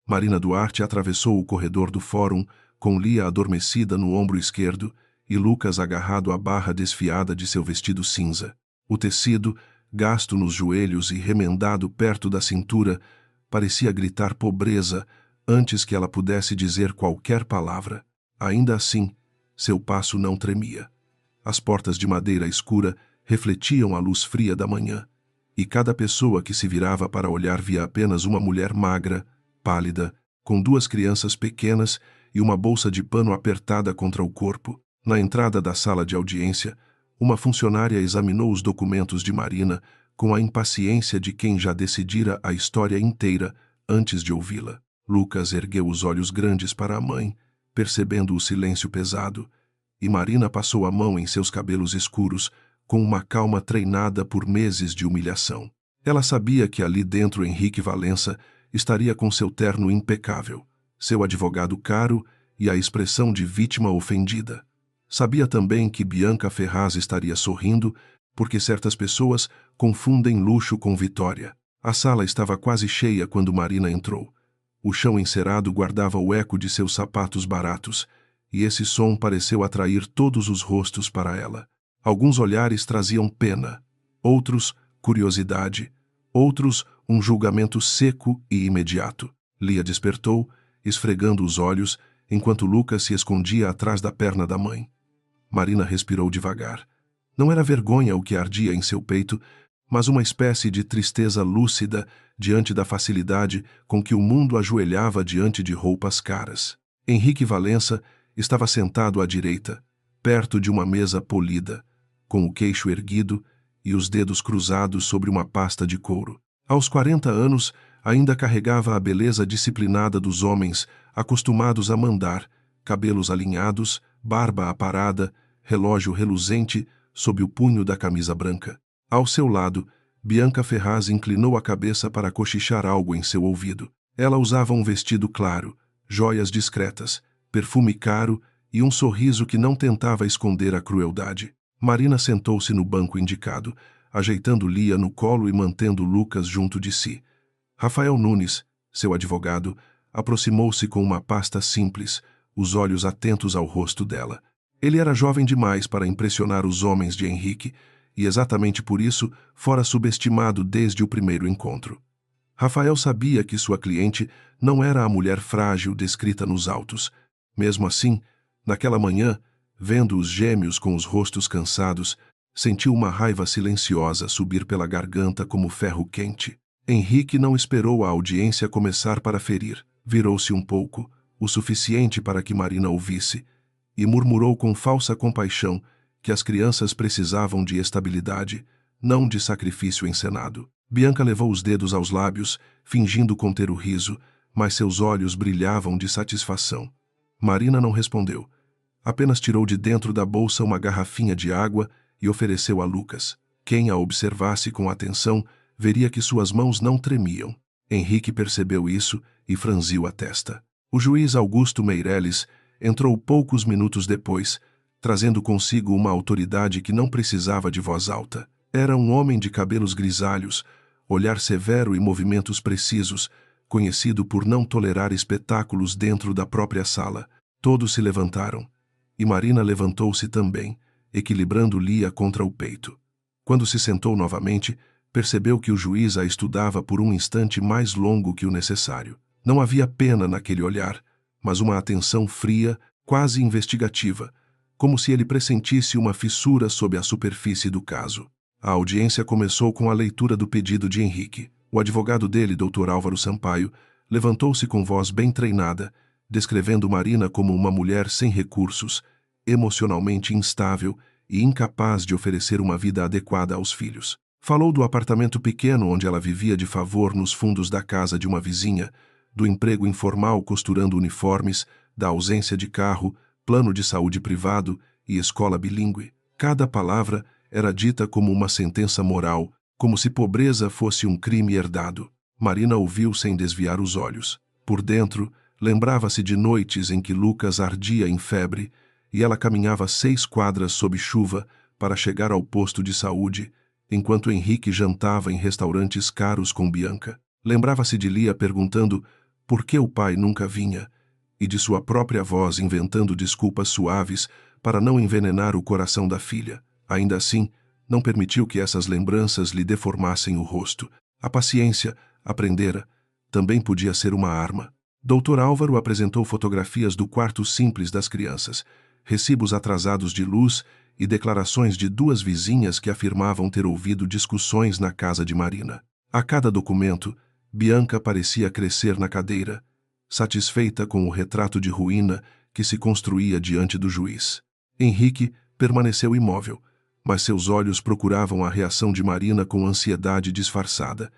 Marina Duarte atravessou o corredor do fórum, com Lia adormecida no ombro esquerdo e Lucas agarrado à barra desfiada de seu vestido cinza. O tecido, gasto nos joelhos e remendado perto da cintura, parecia gritar pobreza antes que ela pudesse dizer qualquer palavra. Ainda assim, seu passo não tremia. As portas de madeira escura refletiam a luz fria da manhã, e cada pessoa que se virava para olhar via apenas uma mulher magra, pálida, com duas crianças pequenas e uma bolsa de pano apertada contra o corpo. Na entrada da sala de audiência, uma funcionária examinou os documentos de Marina com a impaciência de quem já decidira a história inteira antes de ouvi-la. Lucas ergueu os olhos grandes para a mãe, percebendo o silêncio pesado, e Marina passou a mão em seus cabelos escuros, com uma calma treinada por meses de humilhação. Ela sabia que ali dentro Henrique Valença estaria com seu terno impecável, seu advogado caro e a expressão de vítima ofendida. Sabia também que Bianca Ferraz estaria sorrindo, porque certas pessoas confundem luxo com vitória. A sala estava quase cheia quando Marina entrou. O chão encerado guardava o eco de seus sapatos baratos, e esse som pareceu atrair todos os rostos para ela. Alguns olhares traziam pena, outros curiosidade, outros um julgamento seco e imediato. Lia despertou, esfregando os olhos, enquanto Lucas se escondia atrás da perna da mãe. Marina respirou devagar. Não era vergonha o que ardia em seu peito, mas uma espécie de tristeza lúcida diante da facilidade com que o mundo ajoelhava diante de roupas caras. Henrique Valença estava sentado à direita, perto de uma mesa polida, com o queixo erguido e os dedos cruzados sobre uma pasta de couro. Aos 40 anos, ainda carregava a beleza disciplinada dos homens, acostumados a mandar, cabelos alinhados, barba aparada, relógio reluzente sob o punho da camisa branca. Ao seu lado, Bianca Ferraz inclinou a cabeça para cochichar algo em seu ouvido. Ela usava um vestido claro, joias discretas, perfume caro e um sorriso que não tentava esconder a crueldade. Marina sentou-se no banco indicado, ajeitando Lia no colo e mantendo Lucas junto de si. Rafael Nunes, seu advogado, aproximou-se com uma pasta simples, os olhos atentos ao rosto dela. Ele era jovem demais para impressionar os homens de Henrique, e exatamente por isso fora subestimado desde o primeiro encontro. Rafael sabia que sua cliente não era a mulher frágil descrita nos autos. Mesmo assim, naquela manhã, vendo os gêmeos com os rostos cansados, sentiu uma raiva silenciosa subir pela garganta como ferro quente. Henrique não esperou a audiência começar para ferir. Virou-se um pouco, o suficiente para que Marina ouvisse, e murmurou com falsa compaixão que as crianças precisavam de estabilidade, não de sacrifício encenado. Bianca levou os dedos aos lábios, fingindo conter o riso, mas seus olhos brilhavam de satisfação. Marina não respondeu. Apenas tirou de dentro da bolsa uma garrafinha de água e ofereceu a Lucas. Quem a observasse com atenção veria que suas mãos não tremiam. Henrique percebeu isso e franziu a testa. O juiz Augusto Meireles entrou poucos minutos depois, trazendo consigo uma autoridade que não precisava de voz alta. Era um homem de cabelos grisalhos, olhar severo e movimentos precisos, conhecido por não tolerar espetáculos dentro da própria sala. Todos se levantaram, e Marina levantou-se também, equilibrando Lia contra o peito. Quando se sentou novamente, percebeu que o juiz a estudava por um instante mais longo que o necessário. Não havia pena naquele olhar, mas uma atenção fria, quase investigativa, como se ele pressentisse uma fissura sob a superfície do caso. A audiência começou com a leitura do pedido de Henrique. O advogado dele, Dr. Álvaro Sampaio, levantou-se com voz bem treinada, descrevendo Marina como uma mulher sem recursos, emocionalmente instável e incapaz de oferecer uma vida adequada aos filhos. Falou do apartamento pequeno onde ela vivia de favor nos fundos da casa de uma vizinha, do emprego informal costurando uniformes, da ausência de carro, plano de saúde privado e escola bilíngue. Cada palavra era dita como uma sentença moral, como se pobreza fosse um crime herdado. Marina ouviu sem desviar os olhos. Por dentro, lembrava-se de noites em que Lucas ardia em febre e ela caminhava 6 quadras sob chuva para chegar ao posto de saúde, enquanto Henrique jantava em restaurantes caros com Bianca. Lembrava-se de Lia perguntando por que o pai nunca vinha, e de sua própria voz inventando desculpas suaves para não envenenar o coração da filha. Ainda assim, não permitiu que essas lembranças lhe deformassem o rosto. A paciência, aprendera, também podia ser uma arma. Dr. Álvaro apresentou fotografias do quarto simples das crianças, recibos atrasados de luz e declarações de duas vizinhas que afirmavam ter ouvido discussões na casa de Marina. A cada documento, Bianca parecia crescer na cadeira, satisfeita com o retrato de ruína que se construía diante do juiz. Henrique permaneceu imóvel, mas seus olhos procuravam a reação de Marina com ansiedade disfarçada.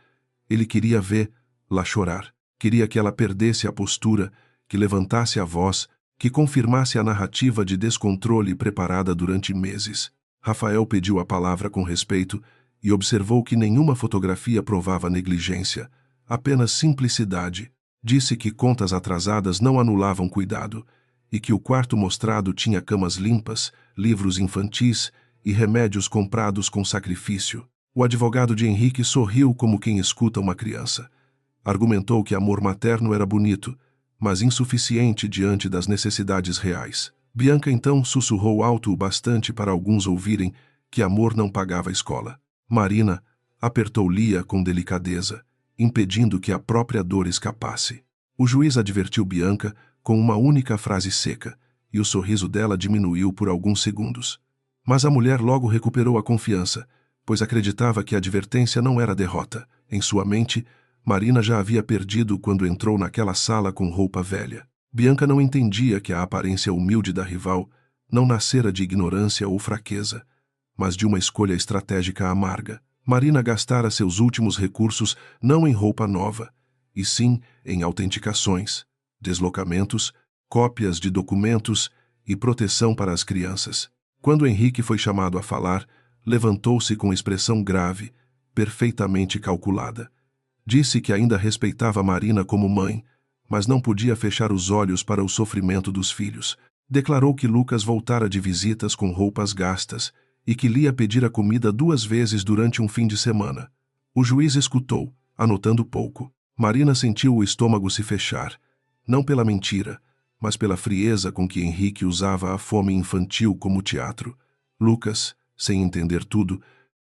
Ele queria vê-la chorar. Queria que ela perdesse a postura, que levantasse a voz, que confirmasse a narrativa de descontrole preparada durante meses. Rafael pediu a palavra com respeito e observou que nenhuma fotografia provava negligência, apenas simplicidade. Disse que contas atrasadas não anulavam cuidado e que o quarto mostrado tinha camas limpas, livros infantis e remédios comprados com sacrifício. O advogado de Henrique sorriu como quem escuta uma criança. Argumentou que amor materno era bonito, mas insuficiente diante das necessidades reais. Bianca então sussurrou alto o bastante para alguns ouvirem que amor não pagava a escola. Marina apertou Lia com delicadeza, impedindo que a própria dor escapasse. O juiz advertiu Bianca com uma única frase seca, e o sorriso dela diminuiu por alguns segundos. Mas a mulher logo recuperou a confiança, pois acreditava que a advertência não era derrota. Em sua mente, Marina já havia perdido quando entrou naquela sala com roupa velha. Bianca não entendia que a aparência humilde da rival não nascera de ignorância ou fraqueza, mas de uma escolha estratégica amarga. Marina gastara seus últimos recursos não em roupa nova, e sim em autenticações, deslocamentos, cópias de documentos e proteção para as crianças. Quando Henrique foi chamado a falar, levantou-se com expressão grave, perfeitamente calculada. Disse que ainda respeitava Marina como mãe, mas não podia fechar os olhos para o sofrimento dos filhos. Declarou que Lucas voltara de visitas com roupas gastas e que Lia pedira comida 2 vezes durante um fim de semana. O juiz escutou, anotando pouco. Marina sentiu o estômago se fechar, não pela mentira, mas pela frieza com que Henrique usava a fome infantil como teatro. Lucas, sem entender tudo,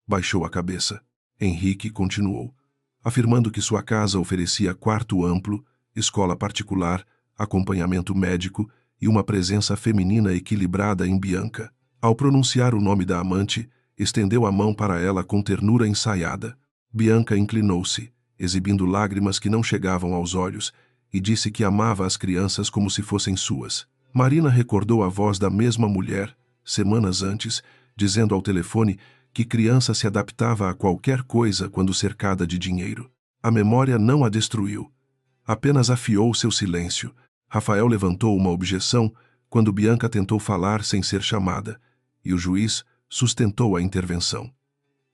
baixou a cabeça. Henrique continuou, afirmando que sua casa oferecia quarto amplo, escola particular, acompanhamento médico e uma presença feminina equilibrada em Bianca. Ao pronunciar o nome da amante, estendeu a mão para ela com ternura ensaiada. Bianca inclinou-se, exibindo lágrimas que não chegavam aos olhos, e disse que amava as crianças como se fossem suas. Marina recordou a voz da mesma mulher, semanas antes, dizendo ao telefone que criança se adaptava a qualquer coisa quando cercada de dinheiro. A memória não a destruiu, apenas afiou seu silêncio. Rafael levantou uma objeção quando Bianca tentou falar sem ser chamada, e o juiz sustentou a intervenção.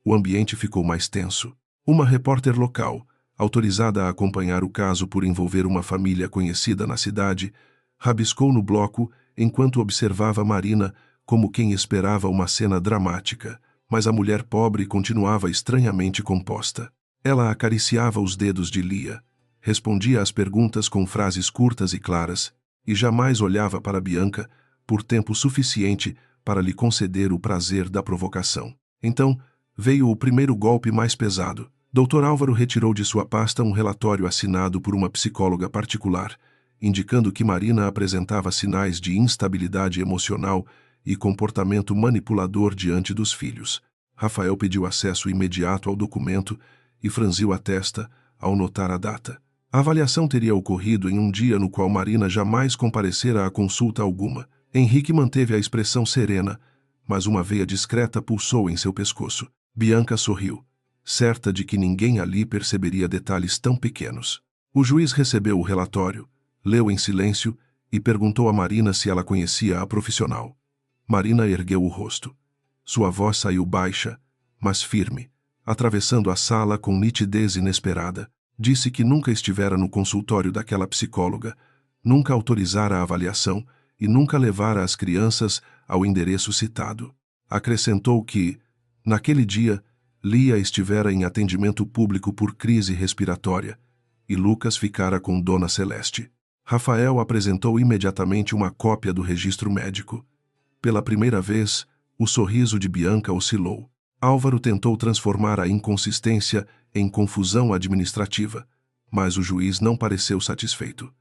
O ambiente ficou mais tenso. Uma repórter local, autorizada a acompanhar o caso por envolver uma família conhecida na cidade, rabiscou no bloco enquanto observava Marina como quem esperava uma cena dramática, mas a mulher pobre continuava estranhamente composta. Ela acariciava os dedos de Lia, respondia às perguntas com frases curtas e claras, e jamais olhava para Bianca por tempo suficiente para lhe conceder o prazer da provocação. Então, veio o primeiro golpe mais pesado. Dr. Álvaro retirou de sua pasta um relatório assinado por uma psicóloga particular, indicando que Marina apresentava sinais de instabilidade emocional e comportamento manipulador diante dos filhos. Rafael pediu acesso imediato ao documento e franziu a testa ao notar a data. A avaliação teria ocorrido em um dia no qual Marina jamais comparecera a consulta alguma. Henrique manteve a expressão serena, mas uma veia discreta pulsou em seu pescoço. Bianca sorriu, certa de que ninguém ali perceberia detalhes tão pequenos. O juiz recebeu o relatório, leu em silêncio e perguntou a Marina se ela conhecia a profissional. Marina ergueu o rosto. Sua voz saiu baixa, mas firme, atravessando a sala com nitidez inesperada. Disse que nunca estivera no consultório daquela psicóloga, nunca autorizara a avaliação e nunca levara as crianças ao endereço citado. Acrescentou que, naquele dia, Lia estivera em atendimento público por crise respiratória e Lucas ficara com Dona Celeste. Rafael apresentou imediatamente uma cópia do registro médico. Pela primeira vez, o sorriso de Bianca oscilou. Álvaro tentou transformar a inconsistência em confusão administrativa, mas o juiz não pareceu satisfeito.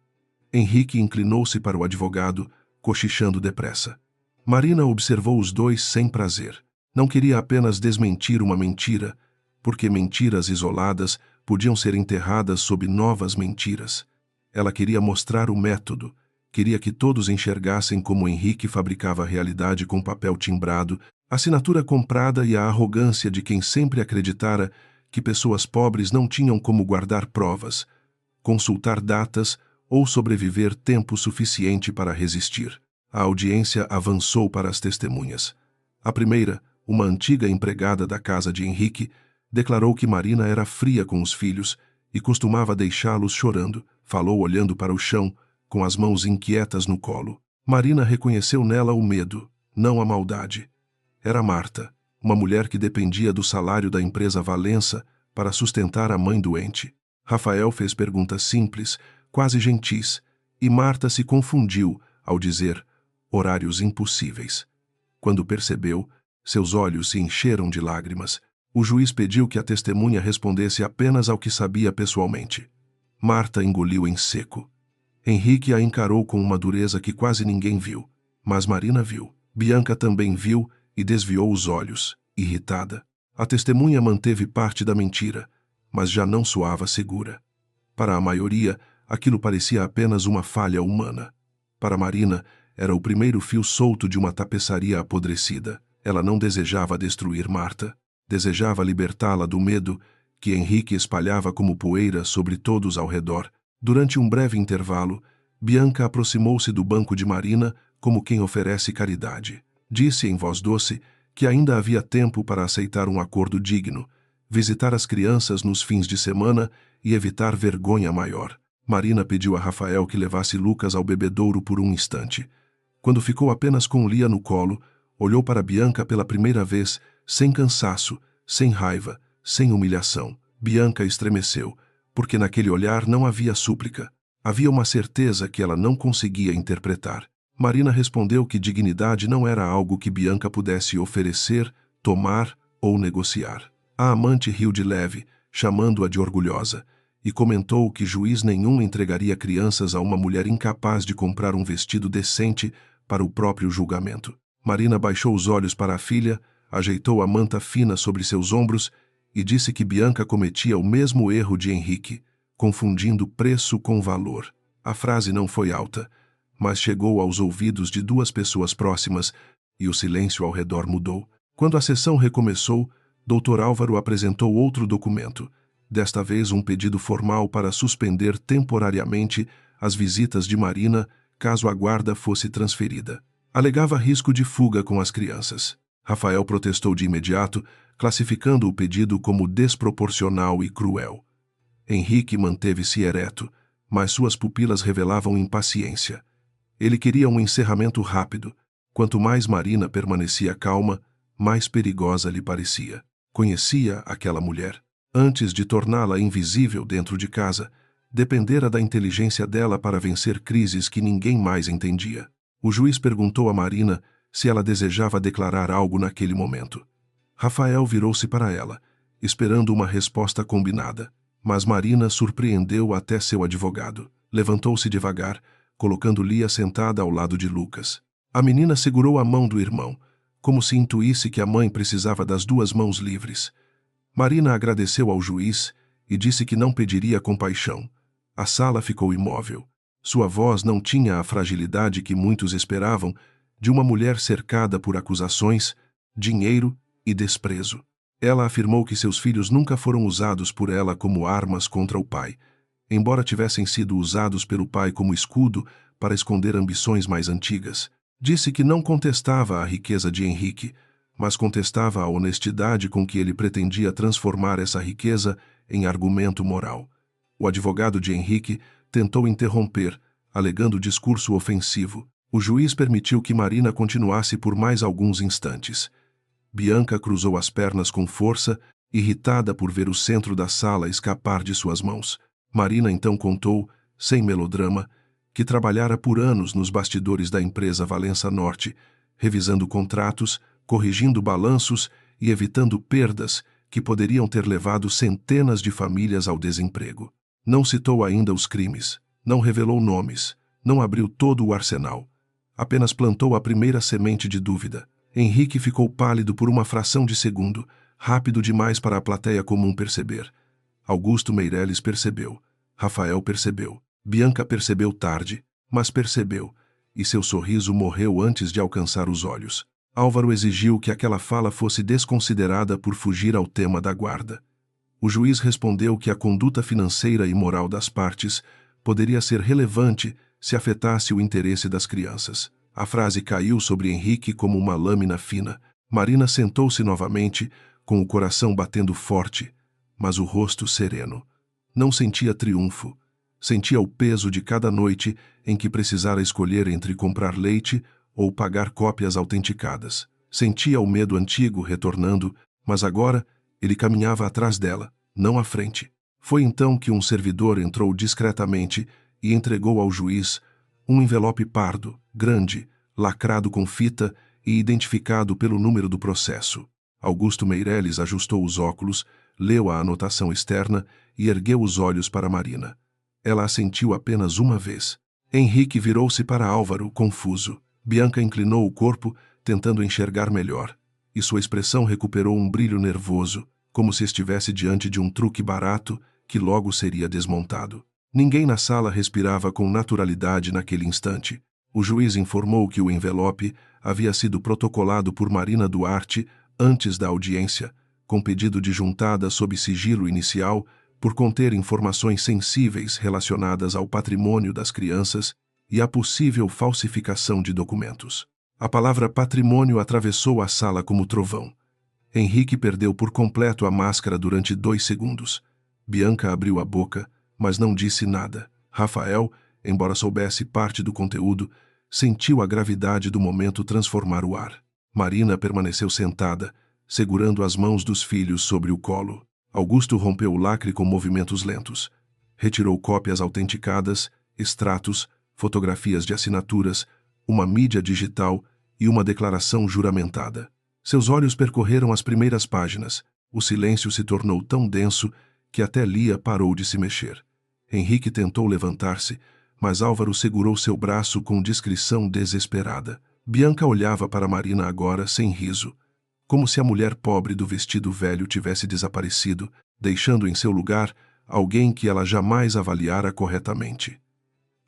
Henrique inclinou-se para o advogado, cochichando depressa. Marina observou os dois sem prazer. Não queria apenas desmentir uma mentira, porque mentiras isoladas podiam ser enterradas sob novas mentiras. Ela queria mostrar o método, queria que todos enxergassem como Henrique fabricava a realidade com papel timbrado, assinatura comprada e a arrogância de quem sempre acreditara que pessoas pobres não tinham como guardar provas, consultar datas ou sobreviver tempo suficiente para resistir. A audiência avançou para as testemunhas. A primeira, uma antiga empregada da casa de Henrique, declarou que Marina era fria com os filhos e costumava deixá-los chorando. Falou olhando para o chão, com as mãos inquietas no colo. Marina reconheceu nela o medo, não a maldade. Era Marta, uma mulher que dependia do salário da empresa Valença para sustentar a mãe doente. Rafael fez perguntas simples, quase gentis, e Marta se confundiu ao dizer horários impossíveis. Quando percebeu, seus olhos se encheram de lágrimas. O juiz pediu que a testemunha respondesse apenas ao que sabia pessoalmente. Marta engoliu em seco. Henrique a encarou com uma dureza que quase ninguém viu, mas Marina viu. Bianca também viu e desviou os olhos, irritada. A testemunha manteve parte da mentira, mas já não soava segura. Para a maioria, aquilo parecia apenas uma falha humana. Para Marina, era o primeiro fio solto de uma tapeçaria apodrecida. Ela não desejava destruir Marta, desejava libertá-la do medo que Henrique espalhava como poeira sobre todos ao redor. Durante um breve intervalo, Bianca aproximou-se do banco de Marina como quem oferece caridade. Disse em voz doce que ainda havia tempo para aceitar um acordo digno, visitar as crianças nos fins de semana e evitar vergonha maior. Marina pediu a Rafael que levasse Lucas ao bebedouro por um instante. Quando ficou apenas com Lia no colo, olhou para Bianca pela primeira vez, sem cansaço, sem raiva, sem humilhação. Bianca estremeceu, porque naquele olhar não havia súplica. Havia uma certeza que ela não conseguia interpretar. Marina respondeu que dignidade não era algo que Bianca pudesse oferecer, tomar ou negociar. A amante riu de leve, chamando-a de orgulhosa, e comentou que juiz nenhum entregaria crianças a uma mulher incapaz de comprar um vestido decente para o próprio julgamento. Marina baixou os olhos para a filha, ajeitou a manta fina sobre seus ombros e disse que Bianca cometia o mesmo erro de Henrique, confundindo preço com valor. A frase não foi alta, mas chegou aos ouvidos de duas pessoas próximas e o silêncio ao redor mudou. Quando a sessão recomeçou, Dr. Álvaro apresentou outro documento, desta vez um pedido formal para suspender temporariamente as visitas de Marina caso a guarda fosse transferida. Alegava risco de fuga com as crianças. Rafael protestou de imediato, classificando o pedido como desproporcional e cruel. Henrique manteve-se ereto, mas suas pupilas revelavam impaciência. Ele queria um encerramento rápido. Quanto mais Marina permanecia calma, mais perigosa lhe parecia. Conhecia aquela mulher. Antes de torná-la invisível dentro de casa, dependera da inteligência dela para vencer crises que ninguém mais entendia. O juiz perguntou a Marina se ela desejava declarar algo naquele momento. Rafael virou-se para ela, esperando uma resposta combinada, mas Marina surpreendeu até seu advogado. Levantou-se devagar, colocando Lia sentada ao lado de Lucas. A menina segurou a mão do irmão, como se intuísse que a mãe precisava das duas mãos livres. Marina agradeceu ao juiz e disse que não pediria compaixão. A sala ficou imóvel. Sua voz não tinha a fragilidade que muitos esperavam de uma mulher cercada por acusações, dinheiro e desprezo. Ela afirmou que seus filhos nunca foram usados por ela como armas contra o pai, embora tivessem sido usados pelo pai como escudo para esconder ambições mais antigas. Disse que não contestava a riqueza de Henrique, mas contestava a honestidade com que ele pretendia transformar essa riqueza em argumento moral. O advogado de Henrique tentou interromper, alegando discurso ofensivo. O juiz permitiu que Marina continuasse por mais alguns instantes. Bianca cruzou as pernas com força, irritada por ver o centro da sala escapar de suas mãos. Marina então contou, sem melodrama, que trabalhara por anos nos bastidores da empresa Valença Norte, revisando contratos, corrigindo balanços e evitando perdas que poderiam ter levado centenas de famílias ao desemprego. Não citou ainda os crimes, não revelou nomes, não abriu todo o arsenal. Apenas plantou a primeira semente de dúvida. Henrique ficou pálido por uma fração de segundo, rápido demais para a plateia comum perceber. Augusto Meireles percebeu. Rafael percebeu. Bianca percebeu tarde, mas percebeu, e seu sorriso morreu antes de alcançar os olhos. Álvaro exigiu que aquela fala fosse desconsiderada por fugir ao tema da guarda. O juiz respondeu que a conduta financeira e moral das partes poderia ser relevante se afetasse o interesse das crianças. A frase caiu sobre Henrique como uma lâmina fina. Marina sentou-se novamente, com o coração batendo forte, mas o rosto sereno. Não sentia triunfo. Sentia o peso de cada noite em que precisara escolher entre comprar leite ou pagar cópias autenticadas. Sentia o medo antigo retornando, mas agora ele caminhava atrás dela, não à frente. Foi então que um servidor entrou discretamente e entregou ao juiz um envelope pardo, grande, lacrado com fita e identificado pelo número do processo. Augusto Meireles ajustou os óculos, leu a anotação externa e ergueu os olhos para Marina. Ela assentiu apenas uma vez. Henrique virou-se para Álvaro, confuso. Bianca inclinou o corpo, tentando enxergar melhor, e sua expressão recuperou um brilho nervoso, como se estivesse diante de um truque barato que logo seria desmontado. Ninguém na sala respirava com naturalidade naquele instante. O juiz informou que o envelope havia sido protocolado por Marina Duarte antes da audiência, com pedido de juntada sob sigilo inicial por conter informações sensíveis relacionadas ao patrimônio das crianças e à possível falsificação de documentos. A palavra patrimônio atravessou a sala como trovão. Henrique perdeu por completo a máscara durante 2 segundos. Bianca abriu a boca, mas não disse nada. Rafael, embora soubesse parte do conteúdo, sentiu a gravidade do momento transformar o ar. Marina permaneceu sentada, segurando as mãos dos filhos sobre o colo. Augusto rompeu o lacre com movimentos lentos. Retirou cópias autenticadas, extratos, fotografias de assinaturas, uma mídia digital e uma declaração juramentada. Seus olhos percorreram as primeiras páginas. O silêncio se tornou tão denso que até Lia parou de se mexer. Henrique tentou levantar-se, mas Álvaro segurou seu braço com discrição desesperada. Bianca olhava para Marina agora sem riso, como se a mulher pobre do vestido velho tivesse desaparecido, deixando em seu lugar alguém que ela jamais avaliara corretamente.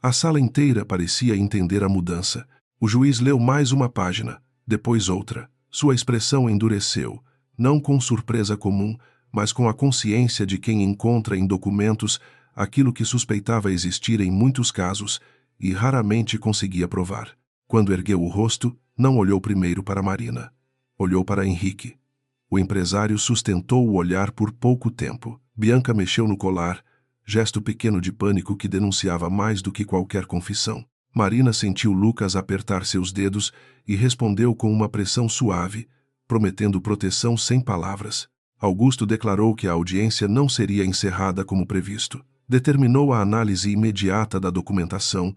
A sala inteira parecia entender a mudança. O juiz leu mais uma página, depois outra. Sua expressão endureceu, não com surpresa comum, mas com a consciência de quem encontra em documentos aquilo que suspeitava existir em muitos casos e raramente conseguia provar. Quando ergueu o rosto, não olhou primeiro para Marina. Olhou para Henrique. O empresário sustentou o olhar por pouco tempo. Bianca mexeu no colar, gesto pequeno de pânico que denunciava mais do que qualquer confissão. Marina sentiu Lucas apertar seus dedos e respondeu com uma pressão suave, prometendo proteção sem palavras. Augusto declarou que a audiência não seria encerrada como previsto. Determinou a análise imediata da documentação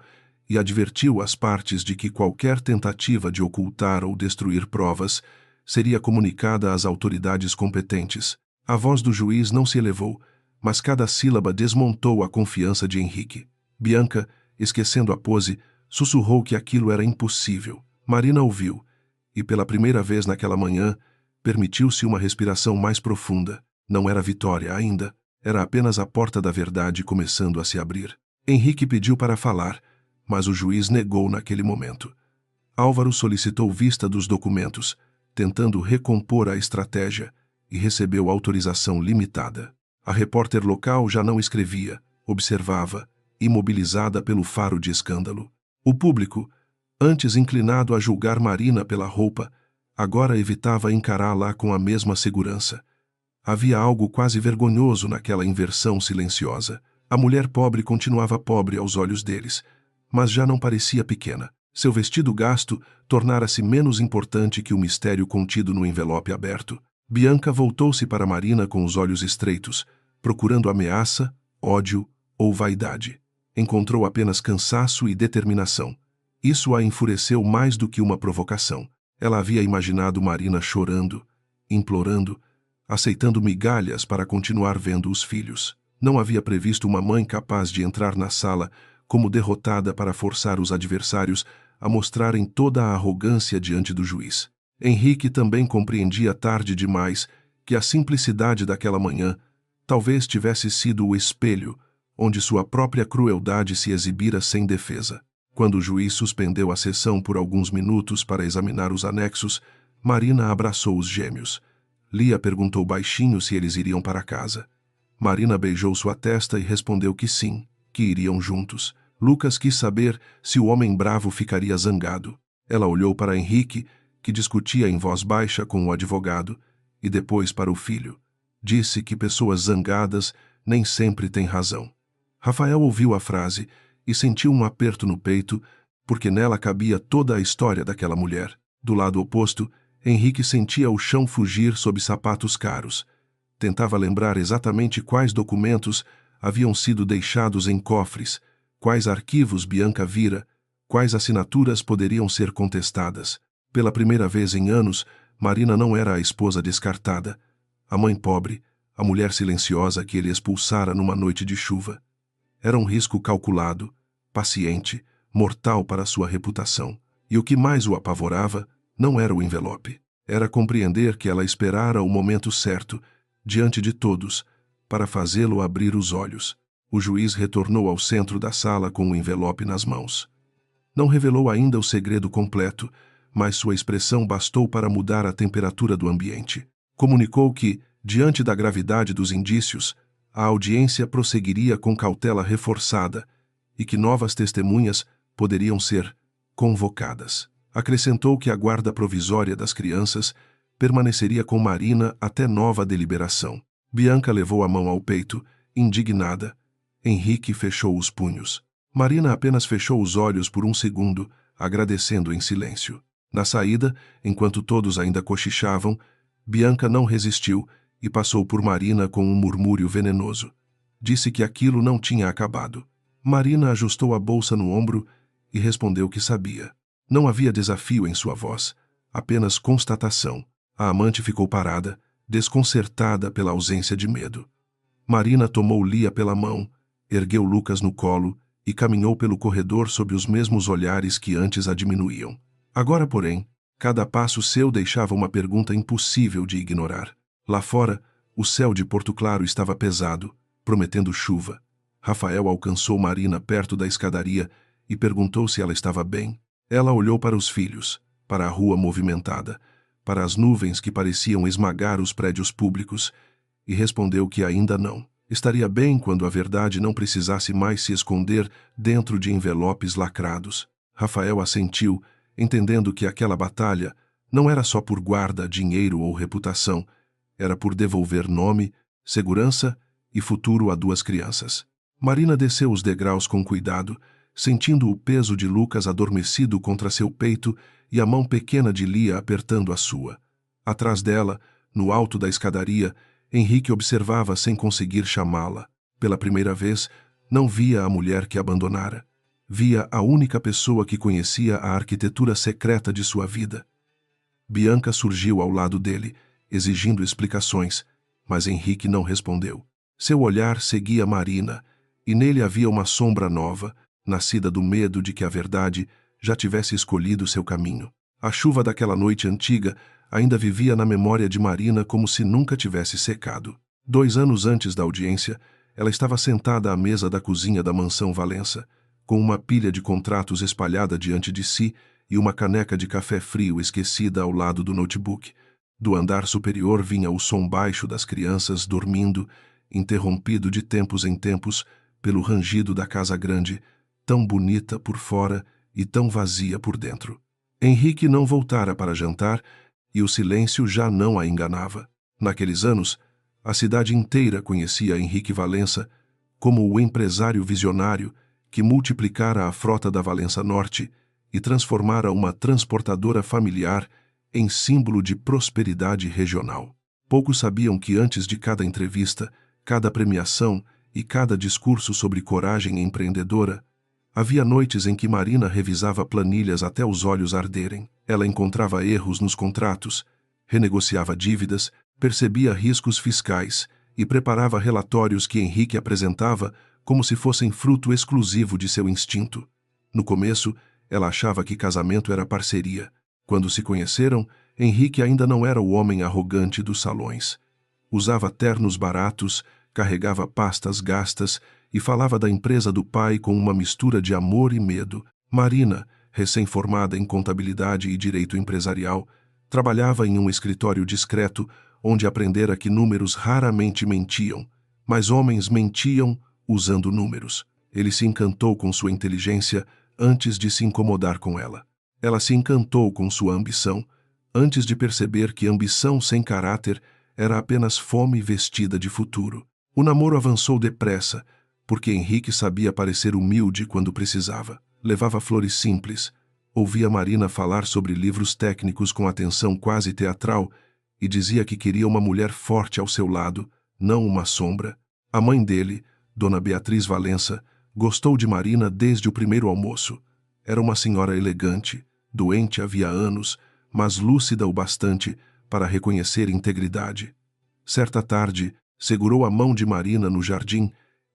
e advertiu as partes de que qualquer tentativa de ocultar ou destruir provas seria comunicada às autoridades competentes. A voz do juiz não se elevou, mas cada sílaba desmontou a confiança de Henrique. Bianca, esquecendo a pose, sussurrou que aquilo era impossível. Marina ouviu, e pela primeira vez naquela manhã, permitiu-se uma respiração mais profunda. Não era vitória ainda, era apenas a porta da verdade começando a se abrir. Henrique pediu para falar, mas o juiz negou naquele momento. Álvaro solicitou vista dos documentos, tentando recompor a estratégia, e recebeu autorização limitada. A repórter local já não escrevia, observava, imobilizada pelo faro de escândalo. O público, antes inclinado a julgar Marina pela roupa, agora evitava encará-la com a mesma segurança. Havia algo quase vergonhoso naquela inversão silenciosa. A mulher pobre continuava pobre aos olhos deles, mas já não parecia pequena. Seu vestido gasto tornara-se menos importante que o mistério contido no envelope aberto. Bianca voltou-se para Marina com os olhos estreitos, procurando ameaça, ódio ou vaidade. Encontrou apenas cansaço e determinação. Isso a enfureceu mais do que uma provocação. Ela havia imaginado Marina chorando, implorando, aceitando migalhas para continuar vendo os filhos. Não havia previsto uma mãe capaz de entrar na sala como derrotada para forçar os adversários a mostrarem toda a arrogância diante do juiz. Henrique também compreendia tarde demais que a simplicidade daquela manhã talvez tivesse sido o espelho onde sua própria crueldade se exibira sem defesa. Quando o juiz suspendeu a sessão por alguns minutos para examinar os anexos, Marina abraçou os gêmeos. Lia perguntou baixinho se eles iriam para casa. Marina beijou sua testa e respondeu que sim, que iriam juntos. Lucas quis saber se o homem bravo ficaria zangado. Ela olhou para Henrique, que discutia em voz baixa com o advogado, e depois para o filho. Disse que pessoas zangadas nem sempre têm razão. Rafael ouviu a frase e sentiu um aperto no peito, porque nela cabia toda a história daquela mulher. Do lado oposto, Henrique sentia o chão fugir sob sapatos caros. Tentava lembrar exatamente quais documentos haviam sido deixados em cofres, quais arquivos Bianca vira, quais assinaturas poderiam ser contestadas. Pela primeira vez em anos, Marina não era a esposa descartada, a mãe pobre, a mulher silenciosa que ele expulsara numa noite de chuva. Era um risco calculado, paciente, mortal para sua reputação. E o que mais o apavorava não era o envelope. Era compreender que ela esperara o momento certo, diante de todos, para fazê-lo abrir os olhos. O juiz retornou ao centro da sala com o envelope nas mãos. Não revelou ainda o segredo completo, mas sua expressão bastou para mudar a temperatura do ambiente. Comunicou que, diante da gravidade dos indícios, a audiência prosseguiria com cautela reforçada e que novas testemunhas poderiam ser convocadas. Acrescentou que a guarda provisória das crianças permaneceria com Marina até nova deliberação. Bianca levou a mão ao peito, indignada. Henrique fechou os punhos. Marina apenas fechou os olhos por um segundo, agradecendo em silêncio. Na saída, enquanto todos ainda cochichavam, Bianca não resistiu e passou por Marina com um murmúrio venenoso. Disse que aquilo não tinha acabado. Marina ajustou a bolsa no ombro e respondeu que sabia. Não havia desafio em sua voz, apenas constatação. A amante ficou parada, desconcertada pela ausência de medo. Marina tomou Lia pela mão, ergueu Lucas no colo e caminhou pelo corredor sob os mesmos olhares que antes a diminuíam. Agora, porém, cada passo seu deixava uma pergunta impossível de ignorar. Lá fora, o céu de Porto Claro estava pesado, prometendo chuva. Rafael alcançou Marina perto da escadaria e perguntou se ela estava bem. Ela olhou para os filhos, para a rua movimentada, para as nuvens que pareciam esmagar os prédios públicos, e respondeu que ainda não. Estaria bem quando a verdade não precisasse mais se esconder dentro de envelopes lacrados. Rafael assentiu, entendendo que aquela batalha não era só por guarda, dinheiro ou reputação, era por devolver nome, segurança e futuro a duas crianças. Marina desceu os degraus com cuidado, sentindo o peso de Lucas adormecido contra seu peito e a mão pequena de Lia apertando a sua. Atrás dela, no alto da escadaria, Henrique observava sem conseguir chamá-la. Pela primeira vez, não via a mulher que abandonara. Via a única pessoa que conhecia a arquitetura secreta de sua vida. Bianca surgiu ao lado dele, exigindo explicações, mas Henrique não respondeu. Seu olhar seguia Marina, e nele havia uma sombra nova, nascida do medo de que a verdade já tivesse escolhido seu caminho. A chuva daquela noite antiga ainda vivia na memória de Marina como se nunca tivesse secado. 2 anos antes da audiência, ela estava sentada à mesa da cozinha da mansão Valença, com uma pilha de contratos espalhada diante de si e uma caneca de café frio esquecida ao lado do notebook. Do andar superior vinha o som baixo das crianças dormindo, interrompido de tempos em tempos pelo rangido da casa grande, tão bonita por fora e tão vazia por dentro. Henrique não voltara para jantar e o silêncio já não a enganava. Naqueles anos, a cidade inteira conhecia Henrique Valença como o empresário visionário que multiplicara a frota da Valença Norte e transformara uma transportadora familiar em símbolo de prosperidade regional. Poucos sabiam que antes de cada entrevista, cada premiação e cada discurso sobre coragem empreendedora. Havia noites em que Marina revisava planilhas até os olhos arderem. Ela encontrava erros nos contratos, renegociava dívidas, percebia riscos fiscais e preparava relatórios que Henrique apresentava como se fossem fruto exclusivo de seu instinto. No começo, ela achava que casamento era parceria. Quando se conheceram, Henrique ainda não era o homem arrogante dos salões. Usava ternos baratos, carregava pastas gastas e falava da empresa do pai com uma mistura de amor e medo. Marina, recém-formada em contabilidade e direito empresarial, trabalhava em um escritório discreto onde aprendera que números raramente mentiam, mas homens mentiam usando números. Ele se encantou com sua inteligência antes de se incomodar com ela. Ela se encantou com sua ambição antes de perceber que ambição sem caráter era apenas fome vestida de futuro. O namoro avançou depressa, porque Henrique sabia parecer humilde quando precisava. Levava flores simples, ouvia Marina falar sobre livros técnicos com atenção quase teatral e dizia que queria uma mulher forte ao seu lado, não uma sombra. A mãe dele, Dona Beatriz Valença, gostou de Marina desde o primeiro almoço. Era uma senhora elegante, doente havia anos, mas lúcida o bastante para reconhecer integridade. Certa tarde, segurou a mão de Marina no jardim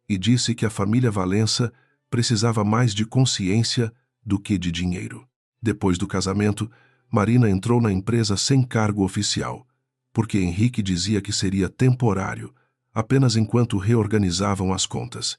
e disse que a família Valença precisava mais de consciência do que de dinheiro. Depois do casamento, Marina entrou na empresa sem cargo oficial, porque Henrique dizia que seria temporário, apenas enquanto reorganizavam as contas.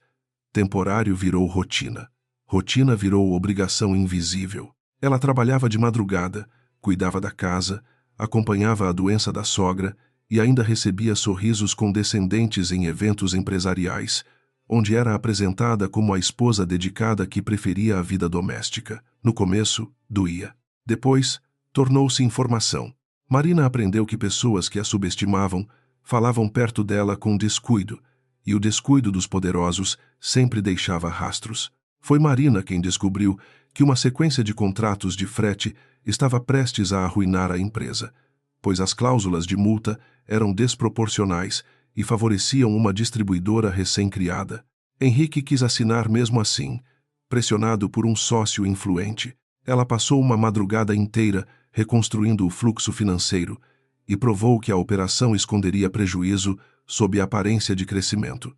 Temporário virou rotina. Rotina virou obrigação invisível. Ela trabalhava de madrugada, cuidava da casa, acompanhava a doença da sogra e ainda recebia sorrisos condescendentes em eventos empresariais, onde era apresentada como a esposa dedicada que preferia a vida doméstica. No começo, doía. Depois, tornou-se informação. Marina aprendeu que pessoas que a subestimavam falavam perto dela com descuido, e o descuido dos poderosos sempre deixava rastros. Foi Marina quem descobriu que uma sequência de contratos de frete estava prestes a arruinar a empresa, pois as cláusulas de multa eram desproporcionais e favoreciam uma distribuidora recém-criada. Henrique quis assinar mesmo assim, pressionado por um sócio influente. Ela passou uma madrugada inteira reconstruindo o fluxo financeiro e provou que a operação esconderia prejuízo sob a aparência de crescimento.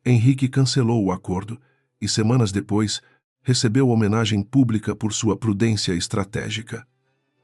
Henrique cancelou o acordo e, semanas depois, recebeu homenagem pública por sua prudência estratégica.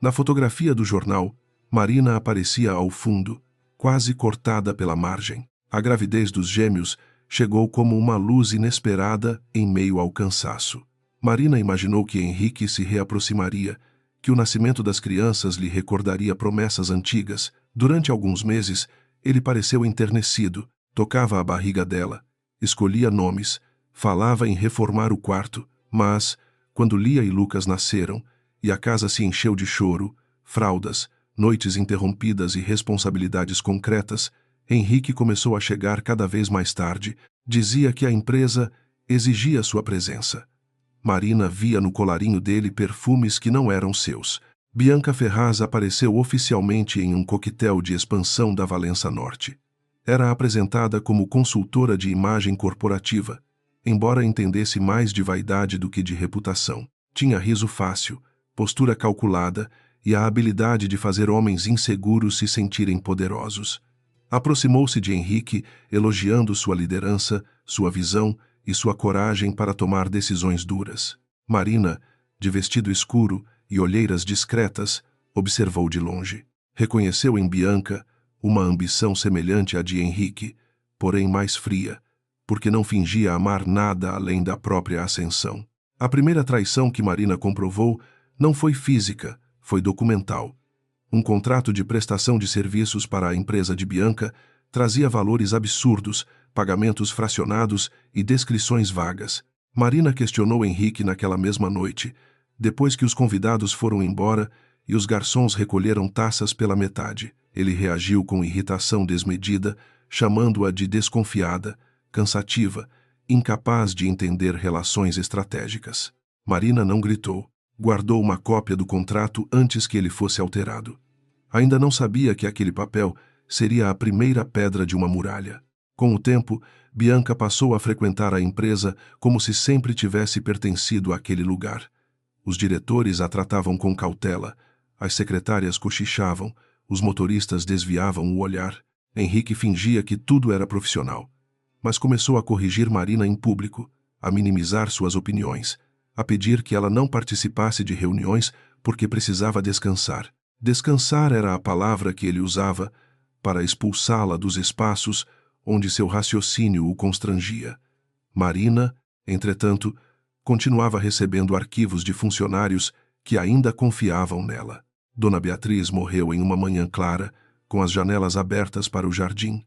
Na fotografia do jornal, Marina aparecia ao fundo, quase cortada pela margem. A gravidez dos gêmeos chegou como uma luz inesperada em meio ao cansaço. Marina imaginou que Henrique se reaproximaria, que o nascimento das crianças lhe recordaria promessas antigas. Durante alguns meses, ele pareceu enternecido, tocava a barriga dela, escolhia nomes, falava em reformar o quarto, mas, quando Lia e Lucas nasceram, e a casa se encheu de choro, fraldas, noites interrompidas e responsabilidades concretas, Henrique começou a chegar cada vez mais tarde, dizia que a empresa exigia sua presença. Marina via no colarinho dele perfumes que não eram seus. Bianca Ferraz apareceu oficialmente em um coquetel de expansão da Valença Norte. Era apresentada como consultora de imagem corporativa, embora entendesse mais de vaidade do que de reputação. Tinha riso fácil, postura calculada e a habilidade de fazer homens inseguros se sentirem poderosos. Aproximou-se de Henrique, elogiando sua liderança, sua visão e sua coragem para tomar decisões duras. Marina, de vestido escuro e olheiras discretas, observou de longe. Reconheceu em Bianca uma ambição semelhante à de Henrique, porém mais fria, porque não fingia amar nada além da própria ascensão. A primeira traição que Marina comprovou não foi física, foi documental. Um contrato de prestação de serviços para a empresa de Bianca trazia valores absurdos, pagamentos fracionados e descrições vagas. Marina questionou Henrique naquela mesma noite, depois que os convidados foram embora e os garçons recolheram taças pela metade. Ele reagiu com irritação desmedida, chamando-a de desconfiada, cansativa, incapaz de entender relações estratégicas. Marina não gritou. Guardou uma cópia do contrato antes que ele fosse alterado. Ainda não sabia que aquele papel seria a primeira pedra de uma muralha. Com o tempo, Bianca passou a frequentar a empresa como se sempre tivesse pertencido àquele lugar. Os diretores a tratavam com cautela, as secretárias cochichavam, os motoristas desviavam o olhar. Henrique fingia que tudo era profissional. Mas começou a corrigir Marina em público, a minimizar suas opiniões, a pedir que ela não participasse de reuniões porque precisava descansar. Descansar era a palavra que ele usava para expulsá-la dos espaços onde seu raciocínio o constrangia. Marina, entretanto, continuava recebendo arquivos de funcionários que ainda confiavam nela. Dona Beatriz morreu em uma manhã clara, com as janelas abertas para o jardim.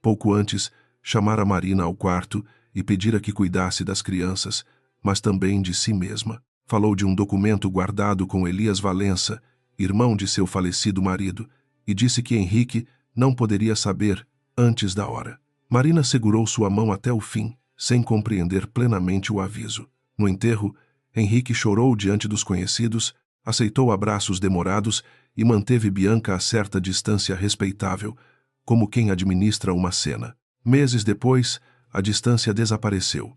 Pouco antes, chamara Marina ao quarto e pedira que cuidasse das crianças, mas também de si mesma. Falou de um documento guardado com Elias Valença, irmão de seu falecido marido, e disse que Henrique não poderia saber antes da hora. Marina segurou sua mão até o fim, sem compreender plenamente o aviso. No enterro, Henrique chorou diante dos conhecidos, aceitou abraços demorados e manteve Bianca a certa distância respeitável, como quem administra uma cena. Meses depois, a distância desapareceu.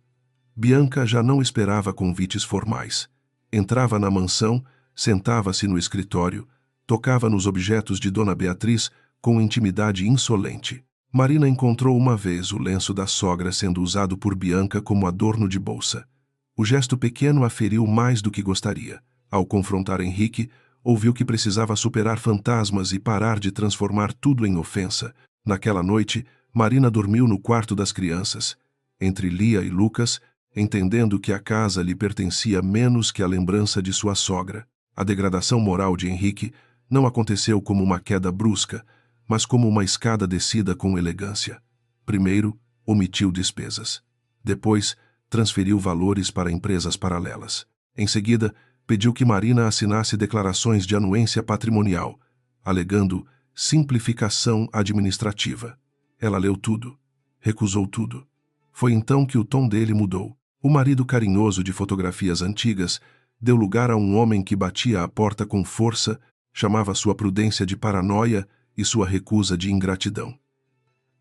Bianca já não esperava convites formais. Entrava na mansão, sentava-se no escritório, tocava nos objetos de Dona Beatriz com intimidade insolente. Marina encontrou uma vez o lenço da sogra sendo usado por Bianca como adorno de bolsa. O gesto pequeno a feriu mais do que gostaria. Ao confrontar Henrique, ouviu que precisava superar fantasmas e parar de transformar tudo em ofensa. Naquela noite, Marina dormiu no quarto das crianças, entre Lia e Lucas, entendendo que a casa lhe pertencia menos que a lembrança de sua sogra. A degradação moral de Henrique não aconteceu como uma queda brusca, mas como uma escada descida com elegância. Primeiro, omitiu despesas. Depois, transferiu valores para empresas paralelas. Em seguida, pediu que Marina assinasse declarações de anuência patrimonial, alegando simplificação administrativa. Ela leu tudo, recusou tudo. Foi então que o tom dele mudou. O marido carinhoso de fotografias antigas deu lugar a um homem que batia à porta com força, chamava sua prudência de paranoia e sua recusa de ingratidão.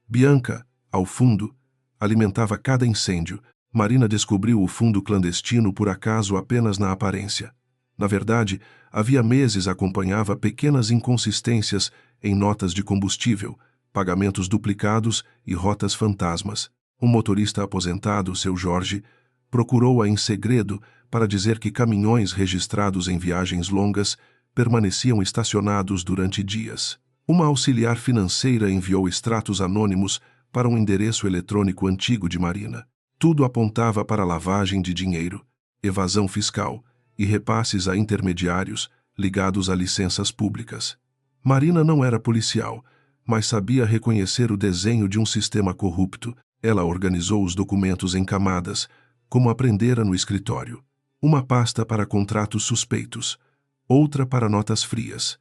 Bianca, ao fundo, alimentava cada incêndio. Marina descobriu o fundo clandestino por acaso apenas na aparência. Na verdade, havia meses acompanhava pequenas inconsistências em notas de combustível, pagamentos duplicados e rotas fantasmas. Um motorista aposentado, seu Jorge, procurou-a em segredo para dizer que caminhões registrados em viagens longas permaneciam estacionados durante dias. Uma auxiliar financeira enviou extratos anônimos para um endereço eletrônico antigo de Marina. Tudo apontava para lavagem de dinheiro, evasão fiscal e repasses a intermediários ligados a licenças públicas. Marina não era policial, mas sabia reconhecer o desenho de um sistema corrupto. Ela organizou os documentos em camadas, como aprendera no escritório. Uma pasta para contratos suspeitos, outra para notas frias,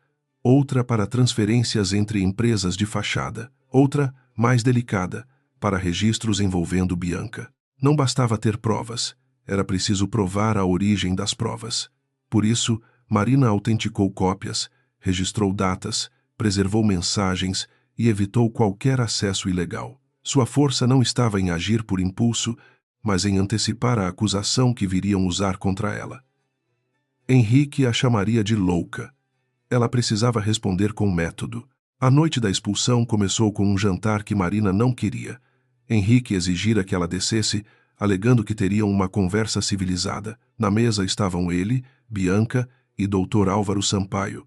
outra para transferências entre empresas de fachada, outra, mais delicada, para registros envolvendo Bianca. Não bastava ter provas, era preciso provar a origem das provas. Por isso, Marina autenticou cópias, registrou datas, preservou mensagens e evitou qualquer acesso ilegal. Sua força não estava em agir por impulso, mas em antecipar a acusação que viriam usar contra ela. Henrique a chamaria de louca. Ela precisava responder com método. A noite da expulsão começou com um jantar que Marina não queria. Henrique exigira que ela descesse, alegando que teriam uma conversa civilizada. Na mesa estavam ele, Bianca e Dr. Álvaro Sampaio,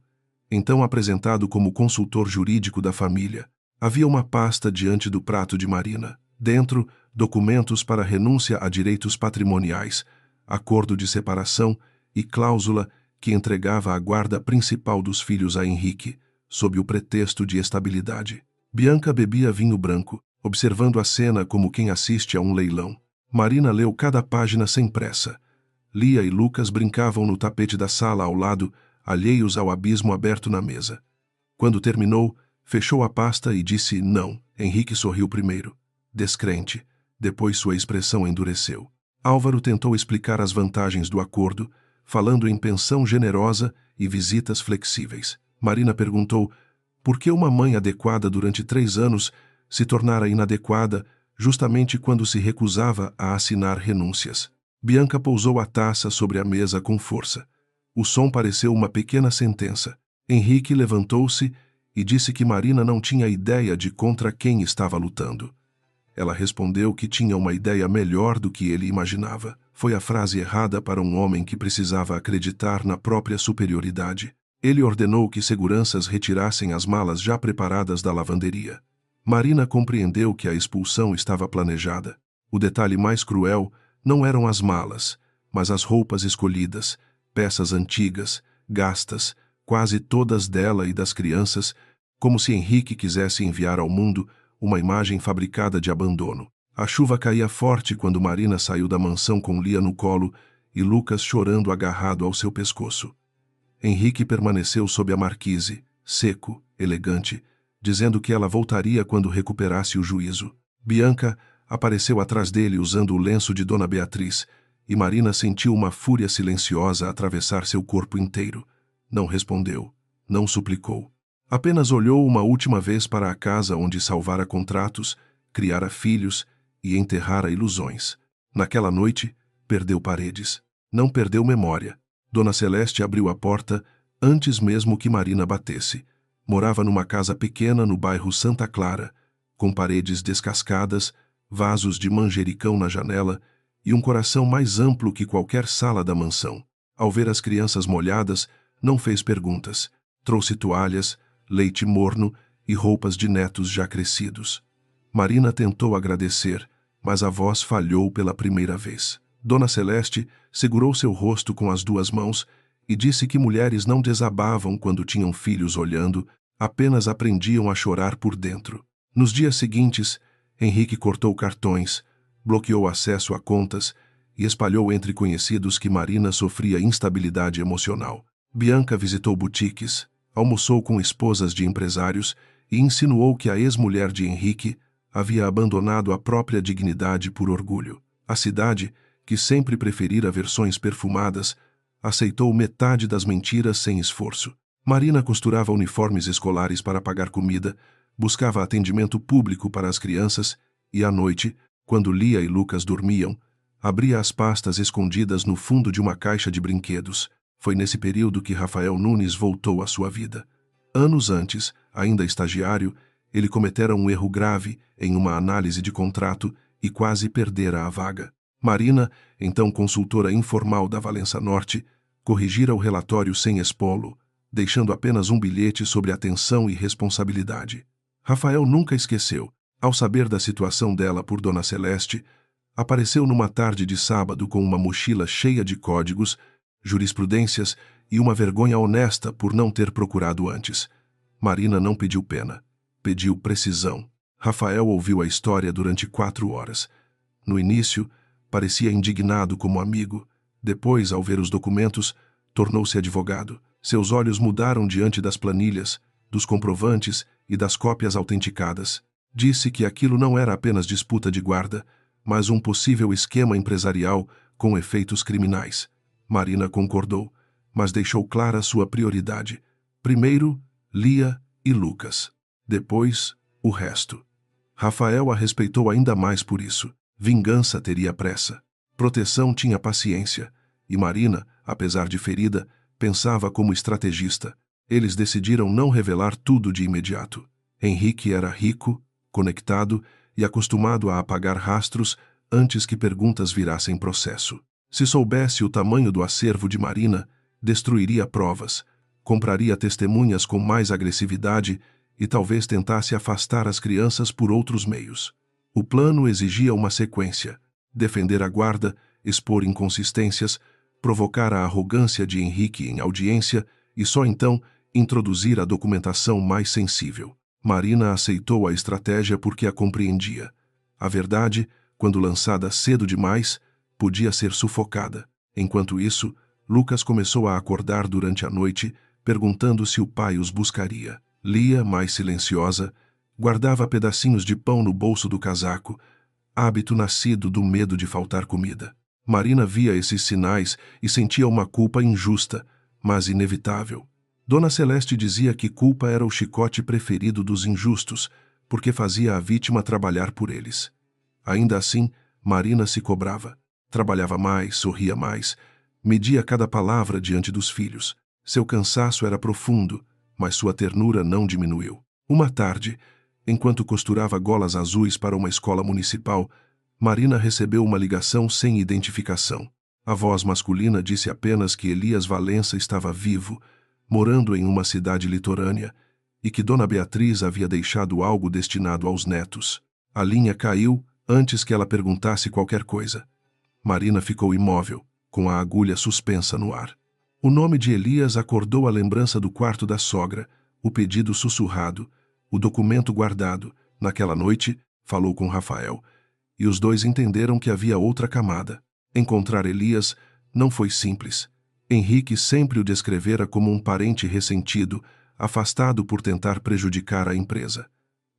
então apresentado como consultor jurídico da família. Havia uma pasta diante do prato de Marina. Dentro, documentos para renúncia a direitos patrimoniais, acordo de separação e cláusula que entregava a guarda principal dos filhos a Henrique, sob o pretexto de estabilidade. Bianca bebia vinho branco, observando a cena como quem assiste a um leilão. Marina leu cada página sem pressa. Lia e Lucas brincavam no tapete da sala ao lado, alheios ao abismo aberto na mesa. Quando terminou, fechou a pasta e disse não. Henrique sorriu primeiro, descrente, depois sua expressão endureceu. Álvaro tentou explicar as vantagens do acordo, falando em pensão generosa e visitas flexíveis. Marina perguntou por que uma mãe adequada durante 3 anos se tornara inadequada justamente quando se recusava a assinar renúncias. Bianca pousou a taça sobre a mesa com força. O som pareceu uma pequena sentença. Henrique levantou-se e disse que Marina não tinha ideia de contra quem estava lutando. Ela respondeu que tinha uma ideia melhor do que ele imaginava. Foi a frase errada para um homem que precisava acreditar na própria superioridade. Ele ordenou que seguranças retirassem as malas já preparadas da lavanderia. Marina compreendeu que a expulsão estava planejada. O detalhe mais cruel não eram as malas, mas as roupas escolhidas, peças antigas, gastas, quase todas dela e das crianças, como se Henrique quisesse enviar ao mundo uma imagem fabricada de abandono. A chuva caía forte quando Marina saiu da mansão com Lia no colo e Lucas chorando agarrado ao seu pescoço. Henrique permaneceu sob a marquise, seco, elegante, dizendo que ela voltaria quando recuperasse o juízo. Bianca apareceu atrás dele usando o lenço de Dona Beatriz, e Marina sentiu uma fúria silenciosa atravessar seu corpo inteiro. Não respondeu, não suplicou. Apenas olhou uma última vez para a casa onde salvara contratos, criara filhos e enterrara ilusões. Naquela noite, perdeu Paredes. Não perdeu memória. Dona Celeste abriu a porta antes mesmo que Marina batesse. Morava numa casa pequena no bairro Santa Clara, com paredes descascadas, vasos de manjericão na janela e um coração mais amplo que qualquer sala da mansão. Ao ver as crianças molhadas, não fez perguntas. Trouxe toalhas, leite morno e roupas de netos já crescidos. Marina tentou agradecer, mas a voz falhou pela primeira vez. Dona Celeste segurou seu rosto com as duas mãos e disse que mulheres não desabavam quando tinham filhos olhando, apenas aprendiam a chorar por dentro. Nos dias seguintes, Henrique cortou cartões, bloqueou acesso a contas e espalhou entre conhecidos que Marina sofria instabilidade emocional. Bianca visitou boutiques, almoçou com esposas de empresários e insinuou que a ex-mulher de Henrique havia abandonado a própria dignidade por orgulho. A cidade, que sempre preferira versões perfumadas, aceitou metade das mentiras sem esforço. Marina costurava uniformes escolares para pagar comida, buscava atendimento público para as crianças e, à noite, quando Lia e Lucas dormiam, abria as pastas escondidas no fundo de uma caixa de brinquedos. Foi nesse período que Rafael Nunes voltou à sua vida. Anos antes, ainda estagiário, ele cometera um erro grave em uma análise de contrato e quase perdera a vaga. Marina, então consultora informal da Valença Norte, corrigira o relatório sem expô-lo, deixando apenas um bilhete sobre atenção e responsabilidade. Rafael nunca esqueceu. Ao saber da situação dela por Dona Celeste, apareceu numa tarde de sábado com uma mochila cheia de códigos, jurisprudências e uma vergonha honesta por não ter procurado antes. Marina não pediu pena, pediu precisão. Rafael ouviu a história durante 4 horas. No início, parecia indignado como amigo. Depois, ao ver os documentos, tornou-se advogado. Seus olhos mudaram diante das planilhas, dos comprovantes e das cópias autenticadas. Disse que aquilo não era apenas disputa de guarda, mas um possível esquema empresarial com efeitos criminais. Marina concordou, mas deixou clara sua prioridade. Primeiro, Lia e Lucas. Depois, o resto. Rafael a respeitou ainda mais por isso. Vingança teria pressa. Proteção tinha paciência. E Marina, apesar de ferida, pensava como estrategista. Eles decidiram não revelar tudo de imediato. Henrique era rico, conectado e acostumado a apagar rastros antes que perguntas virassem processo. Se soubesse o tamanho do acervo de Marina, destruiria provas, compraria testemunhas com mais agressividade e talvez tentasse afastar as crianças por outros meios. O plano exigia uma sequência: defender a guarda, expor inconsistências, provocar a arrogância de Henrique em audiência e só então introduzir a documentação mais sensível. Marina aceitou a estratégia porque a compreendia. A verdade, quando lançada cedo demais, podia ser sufocada. Enquanto isso, Lucas começou a acordar durante a noite, perguntando se o pai os buscaria. Lia, mais silenciosa, guardava pedacinhos de pão no bolso do casaco, hábito nascido do medo de faltar comida. Marina via esses sinais e sentia uma culpa injusta, mas inevitável. Dona Celeste dizia que culpa era o chicote preferido dos injustos, porque fazia a vítima trabalhar por eles. Ainda assim, Marina se cobrava. Trabalhava mais, sorria mais, media cada palavra diante dos filhos. Seu cansaço era profundo, mas sua ternura não diminuiu. Uma tarde, enquanto costurava golas azuis para uma escola municipal, Marina recebeu uma ligação sem identificação. A voz masculina disse apenas que Elias Valença estava vivo, morando em uma cidade litorânea, e que Dona Beatriz havia deixado algo destinado aos netos. A linha caiu antes que ela perguntasse qualquer coisa. Marina ficou imóvel, com a agulha suspensa no ar. O nome de Elias acordou a lembrança do quarto da sogra, o pedido sussurrado, o documento guardado. Naquela noite, falou com Rafael, e os dois entenderam que havia outra camada. Encontrar Elias não foi simples. Henrique sempre o descrevera como um parente ressentido, afastado por tentar prejudicar a empresa.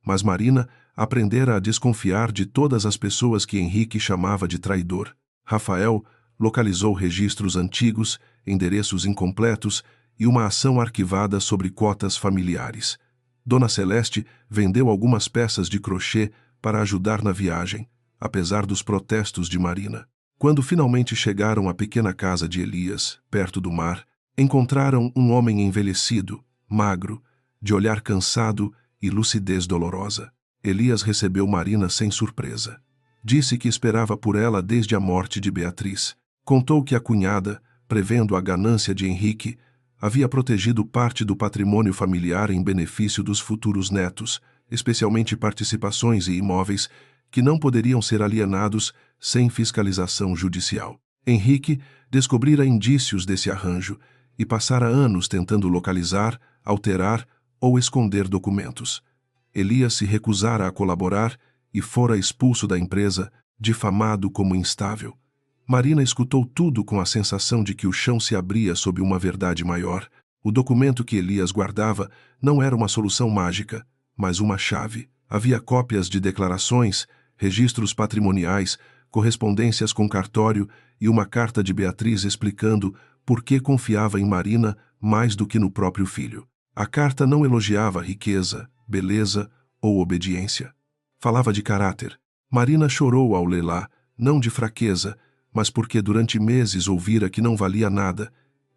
Mas Marina aprendera a desconfiar de todas as pessoas que Henrique chamava de traidor. Rafael localizou registros antigos, endereços incompletos e uma ação arquivada sobre cotas familiares. Dona Celeste vendeu algumas peças de crochê para ajudar na viagem, apesar dos protestos de Marina. Quando finalmente chegaram à pequena casa de Elias, perto do mar, encontraram um homem envelhecido, magro, de olhar cansado e lucidez dolorosa. Elias recebeu Marina sem surpresa. Disse que esperava por ela desde a morte de Beatriz. Contou que a cunhada, prevendo a ganância de Henrique, havia protegido parte do patrimônio familiar em benefício dos futuros netos, especialmente participações e imóveis que não poderiam ser alienados sem fiscalização judicial. Henrique descobrira indícios desse arranjo e passara anos tentando localizar, alterar ou esconder documentos. Elias se recusara a colaborar e fora expulso da empresa, difamado como instável. Marina escutou tudo com a sensação de que o chão se abria sob uma verdade maior. O documento que Elias guardava não era uma solução mágica, mas uma chave. Havia cópias de declarações, registros patrimoniais, correspondências com cartório e uma carta de Beatriz explicando por que confiava em Marina mais do que no próprio filho. A carta não elogiava riqueza, beleza ou obediência. Falava de caráter. Marina chorou ao lê-la, não de fraqueza, mas porque durante meses ouvira que não valia nada,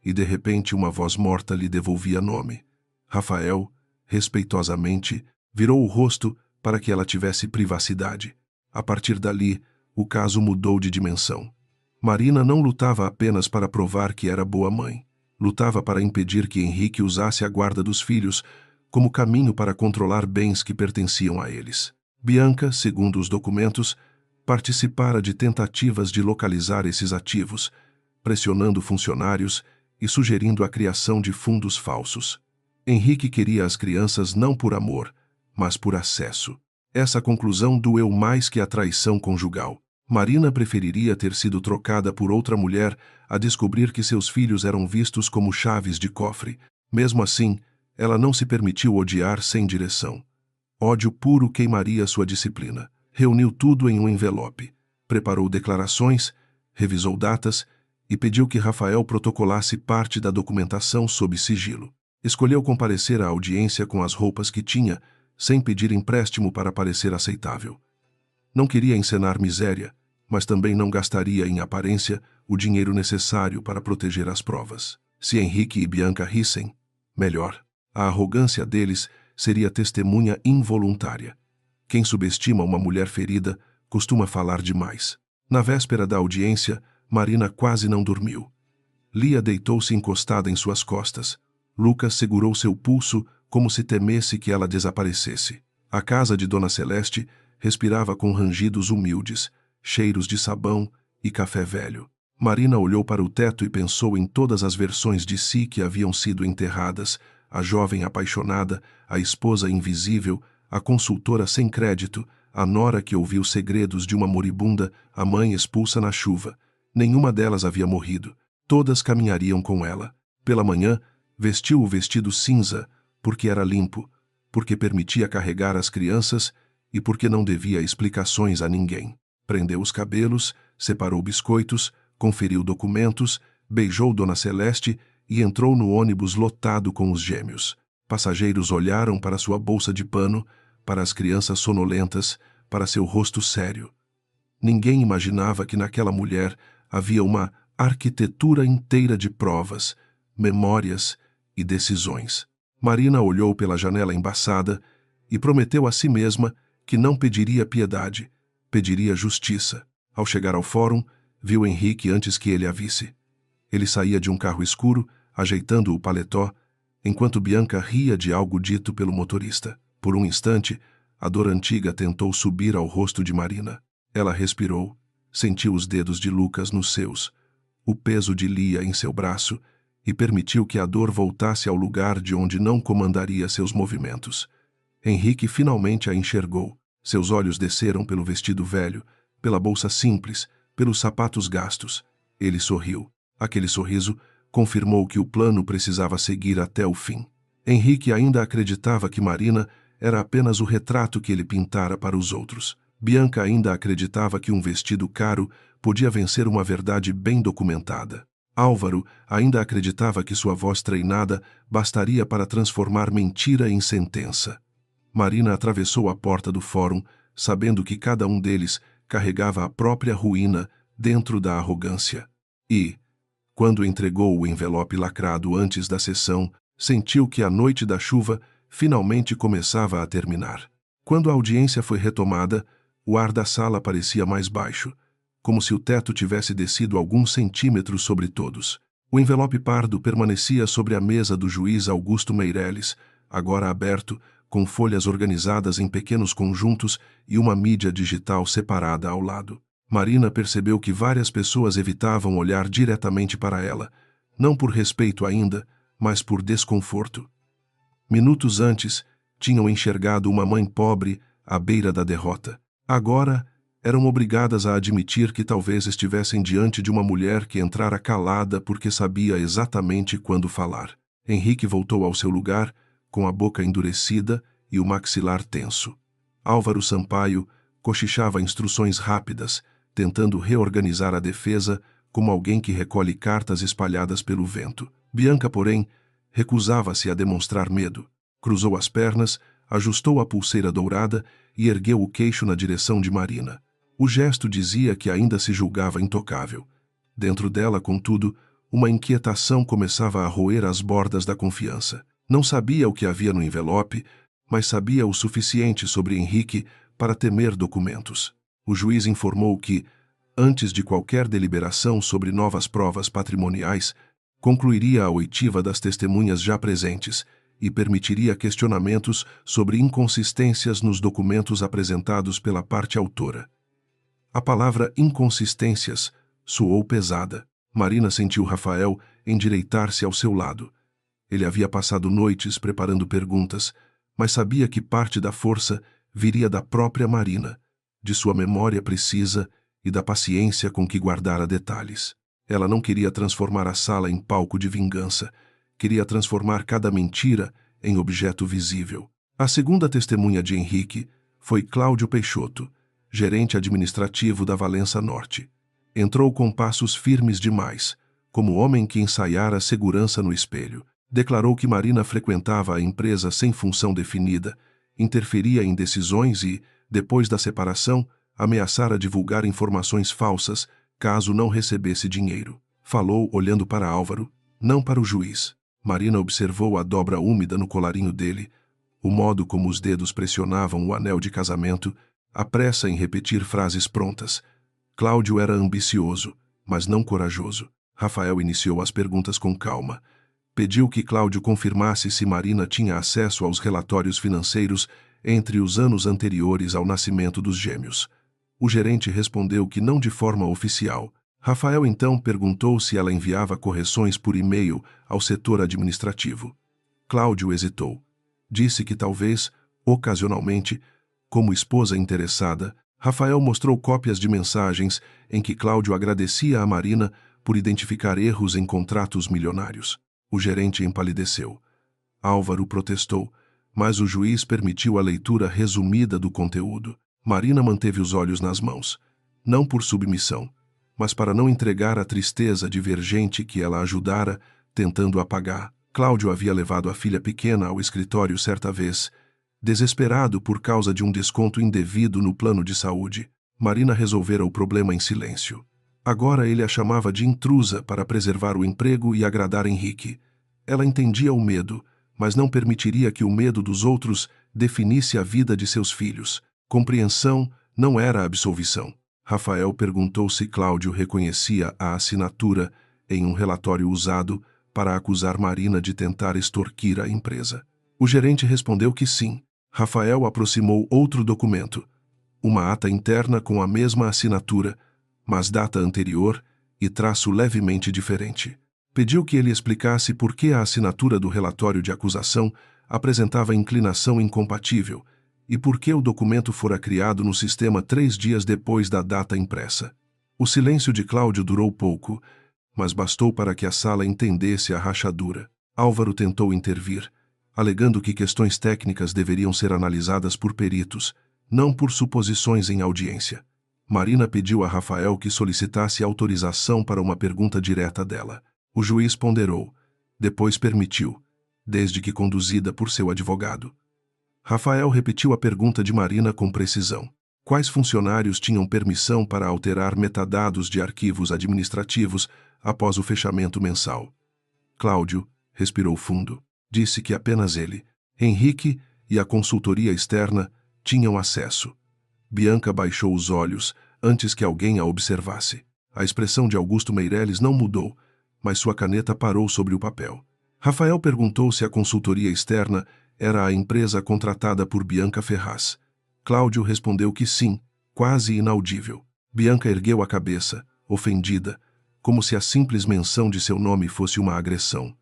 e de repente uma voz morta lhe devolvia nome. Rafael, respeitosamente, virou o rosto para que ela tivesse privacidade. A partir dali, o caso mudou de dimensão. Marina não lutava apenas para provar que era boa mãe. Lutava para impedir que Henrique usasse a guarda dos filhos como caminho para controlar bens que pertenciam a eles. Bianca, segundo os documentos, participara de tentativas de localizar esses ativos, pressionando funcionários e sugerindo a criação de fundos falsos. Henrique queria as crianças não por amor, mas por acesso. Essa conclusão doeu mais que a traição conjugal. Marina preferiria ter sido trocada por outra mulher a descobrir que seus filhos eram vistos como chaves de cofre. Mesmo assim, ela não se permitiu odiar sem direção. Ódio puro queimaria sua disciplina. Reuniu tudo em um envelope, preparou declarações, revisou datas e pediu que Rafael protocolasse parte da documentação sob sigilo. Escolheu comparecer à audiência com as roupas que tinha, sem pedir empréstimo para parecer aceitável. Não queria encenar miséria, mas também não gastaria em aparência o dinheiro necessário para proteger as provas. Se Henrique e Bianca rissem, melhor. A arrogância deles seria testemunha involuntária. Quem subestima uma mulher ferida costuma falar demais. Na véspera da audiência, Marina quase não dormiu. Lia deitou-se encostada em suas costas. Lucas segurou seu pulso como se temesse que ela desaparecesse. A casa de Dona Celeste respirava com rangidos humildes, cheiros de sabão e café velho. Marina olhou para o teto e pensou em todas as versões de si que haviam sido enterradas: a jovem apaixonada, a esposa invisível, a consultora sem crédito, a nora que ouviu segredos de uma moribunda, a mãe expulsa na chuva. Nenhuma delas havia morrido. Todas caminhariam com ela. Pela manhã, vestiu o vestido cinza, porque era limpo, porque permitia carregar as crianças e porque não devia explicações a ninguém. Prendeu os cabelos, separou biscoitos, conferiu documentos, beijou Dona Celeste e entrou no ônibus lotado com os gêmeos. Passageiros olharam para sua bolsa de pano, para as crianças sonolentas, para seu rosto sério. Ninguém imaginava que naquela mulher havia uma arquitetura inteira de provas, memórias e decisões. Marina olhou pela janela embaçada e prometeu a si mesma que não pediria piedade, pediria justiça. Ao chegar ao fórum, viu Henrique antes que ele a visse. Ele saía de um carro escuro, ajeitando o paletó, enquanto Bianca ria de algo dito pelo motorista. Por um instante, a dor antiga tentou subir ao rosto de Marina. Ela respirou, sentiu os dedos de Lucas nos seus, o peso de Lia em seu braço, e permitiu que a dor voltasse ao lugar de onde não comandaria seus movimentos. Henrique finalmente a enxergou. Seus olhos desceram pelo vestido velho, pela bolsa simples, pelos sapatos gastos. Ele sorriu. Aquele sorriso confirmou que o plano precisava seguir até o fim. Henrique ainda acreditava que Marina era apenas o retrato que ele pintara para os outros. Bianca ainda acreditava que um vestido caro podia vencer uma verdade bem documentada. Álvaro ainda acreditava que sua voz treinada bastaria para transformar mentira em sentença. Marina atravessou a porta do fórum, sabendo que cada um deles carregava a própria ruína dentro da arrogância. E, quando entregou o envelope lacrado antes da sessão, sentiu que a noite da chuva finalmente começava a terminar. Quando a audiência foi retomada, o ar da sala parecia mais baixo, como se o teto tivesse descido alguns centímetros sobre todos. O envelope pardo permanecia sobre a mesa do juiz Augusto Meireles, agora aberto, com folhas organizadas em pequenos conjuntos e uma mídia digital separada ao lado. Marina percebeu que várias pessoas evitavam olhar diretamente para ela, não por respeito ainda, mas por desconforto. Minutos antes, tinham enxergado uma mãe pobre à beira da derrota. Agora, eram obrigadas a admitir que talvez estivessem diante de uma mulher que entrara calada porque sabia exatamente quando falar. Henrique voltou ao seu lugar, com a boca endurecida e o maxilar tenso. Álvaro Sampaio cochichava instruções rápidas, tentando reorganizar a defesa como alguém que recolhe cartas espalhadas pelo vento. Bianca, porém, recusava-se a demonstrar medo. Cruzou as pernas, ajustou a pulseira dourada e ergueu o queixo na direção de Marina. O gesto dizia que ainda se julgava intocável. Dentro dela, contudo, uma inquietação começava a roer as bordas da confiança. Não sabia o que havia no envelope, mas sabia o suficiente sobre Henrique para temer documentos. O juiz informou que, antes de qualquer deliberação sobre novas provas patrimoniais, concluiria a oitiva das testemunhas já presentes e permitiria questionamentos sobre inconsistências nos documentos apresentados pela parte autora. A palavra inconsistências soou pesada. Marina sentiu Rafael endireitar-se ao seu lado. Ele havia passado noites preparando perguntas, mas sabia que parte da força viria da própria Marina, de sua memória precisa e da paciência com que guardara detalhes. Ela não queria transformar a sala em palco de vingança, queria transformar cada mentira em objeto visível. A segunda testemunha de Henrique foi Cláudio Peixoto, gerente administrativo da Valença Norte. Entrou com passos firmes demais, como homem que ensaiara segurança no espelho. Declarou que Marina frequentava a empresa sem função definida, interferia em decisões e, depois da separação, ameaçara divulgar informações falsas caso não recebesse dinheiro. Falou olhando para Álvaro, não para o juiz. Marina observou a dobra úmida no colarinho dele, o modo como os dedos pressionavam o anel de casamento, a pressa em repetir frases prontas. Cláudio era ambicioso, mas não corajoso. Rafael iniciou as perguntas com calma. Pediu que Cláudio confirmasse se Marina tinha acesso aos relatórios financeiros entre os anos anteriores ao nascimento dos gêmeos. O gerente respondeu que não de forma oficial. Rafael então perguntou se ela enviava correções por e-mail ao setor administrativo. Cláudio hesitou. Disse que talvez, ocasionalmente, como esposa interessada, Rafael mostrou cópias de mensagens em que Cláudio agradecia a Marina por identificar erros em contratos milionários. O gerente empalideceu. Álvaro protestou, mas o juiz permitiu a leitura resumida do conteúdo. Marina manteve os olhos nas mãos, não por submissão, mas para não entregar a tristeza divergente que ela ajudara, tentando apagar. Cláudio havia levado a filha pequena ao escritório certa vez, desesperado por causa de um desconto indevido no plano de saúde. Marina resolvera o problema em silêncio. Agora ele a chamava de intrusa para preservar o emprego e agradar Henrique. Ela entendia o medo, mas não permitiria que o medo dos outros definisse a vida de seus filhos. Compreensão não era absolvição. Rafael perguntou se Cláudio reconhecia a assinatura em um relatório usado para acusar Marina de tentar extorquir a empresa. O gerente respondeu que sim. Rafael aproximou outro documento, uma ata interna com a mesma assinatura, mas data anterior e traço levemente diferente. Pediu que ele explicasse por que a assinatura do relatório de acusação apresentava inclinação incompatível e por que o documento fora criado no sistema 3 dias depois da data impressa. O silêncio de Cláudio durou pouco, mas bastou para que a sala entendesse a rachadura. Álvaro tentou intervir, alegando que questões técnicas deveriam ser analisadas por peritos, não por suposições em audiência. Marina pediu a Rafael que solicitasse autorização para uma pergunta direta dela. O juiz ponderou. Depois permitiu, desde que conduzida por seu advogado. Rafael repetiu a pergunta de Marina com precisão. Quais funcionários tinham permissão para alterar metadados de arquivos administrativos após o fechamento mensal? Cláudio respirou fundo. Disse que apenas ele, Henrique e a consultoria externa tinham acesso. Bianca baixou os olhos antes que alguém a observasse. A expressão de Augusto Meireles não mudou, mas sua caneta parou sobre o papel. Rafael perguntou se a consultoria externa era a empresa contratada por Bianca Ferraz. Cláudio respondeu que sim, quase inaudível. Bianca ergueu a cabeça, ofendida, como se a simples menção de seu nome fosse uma agressão.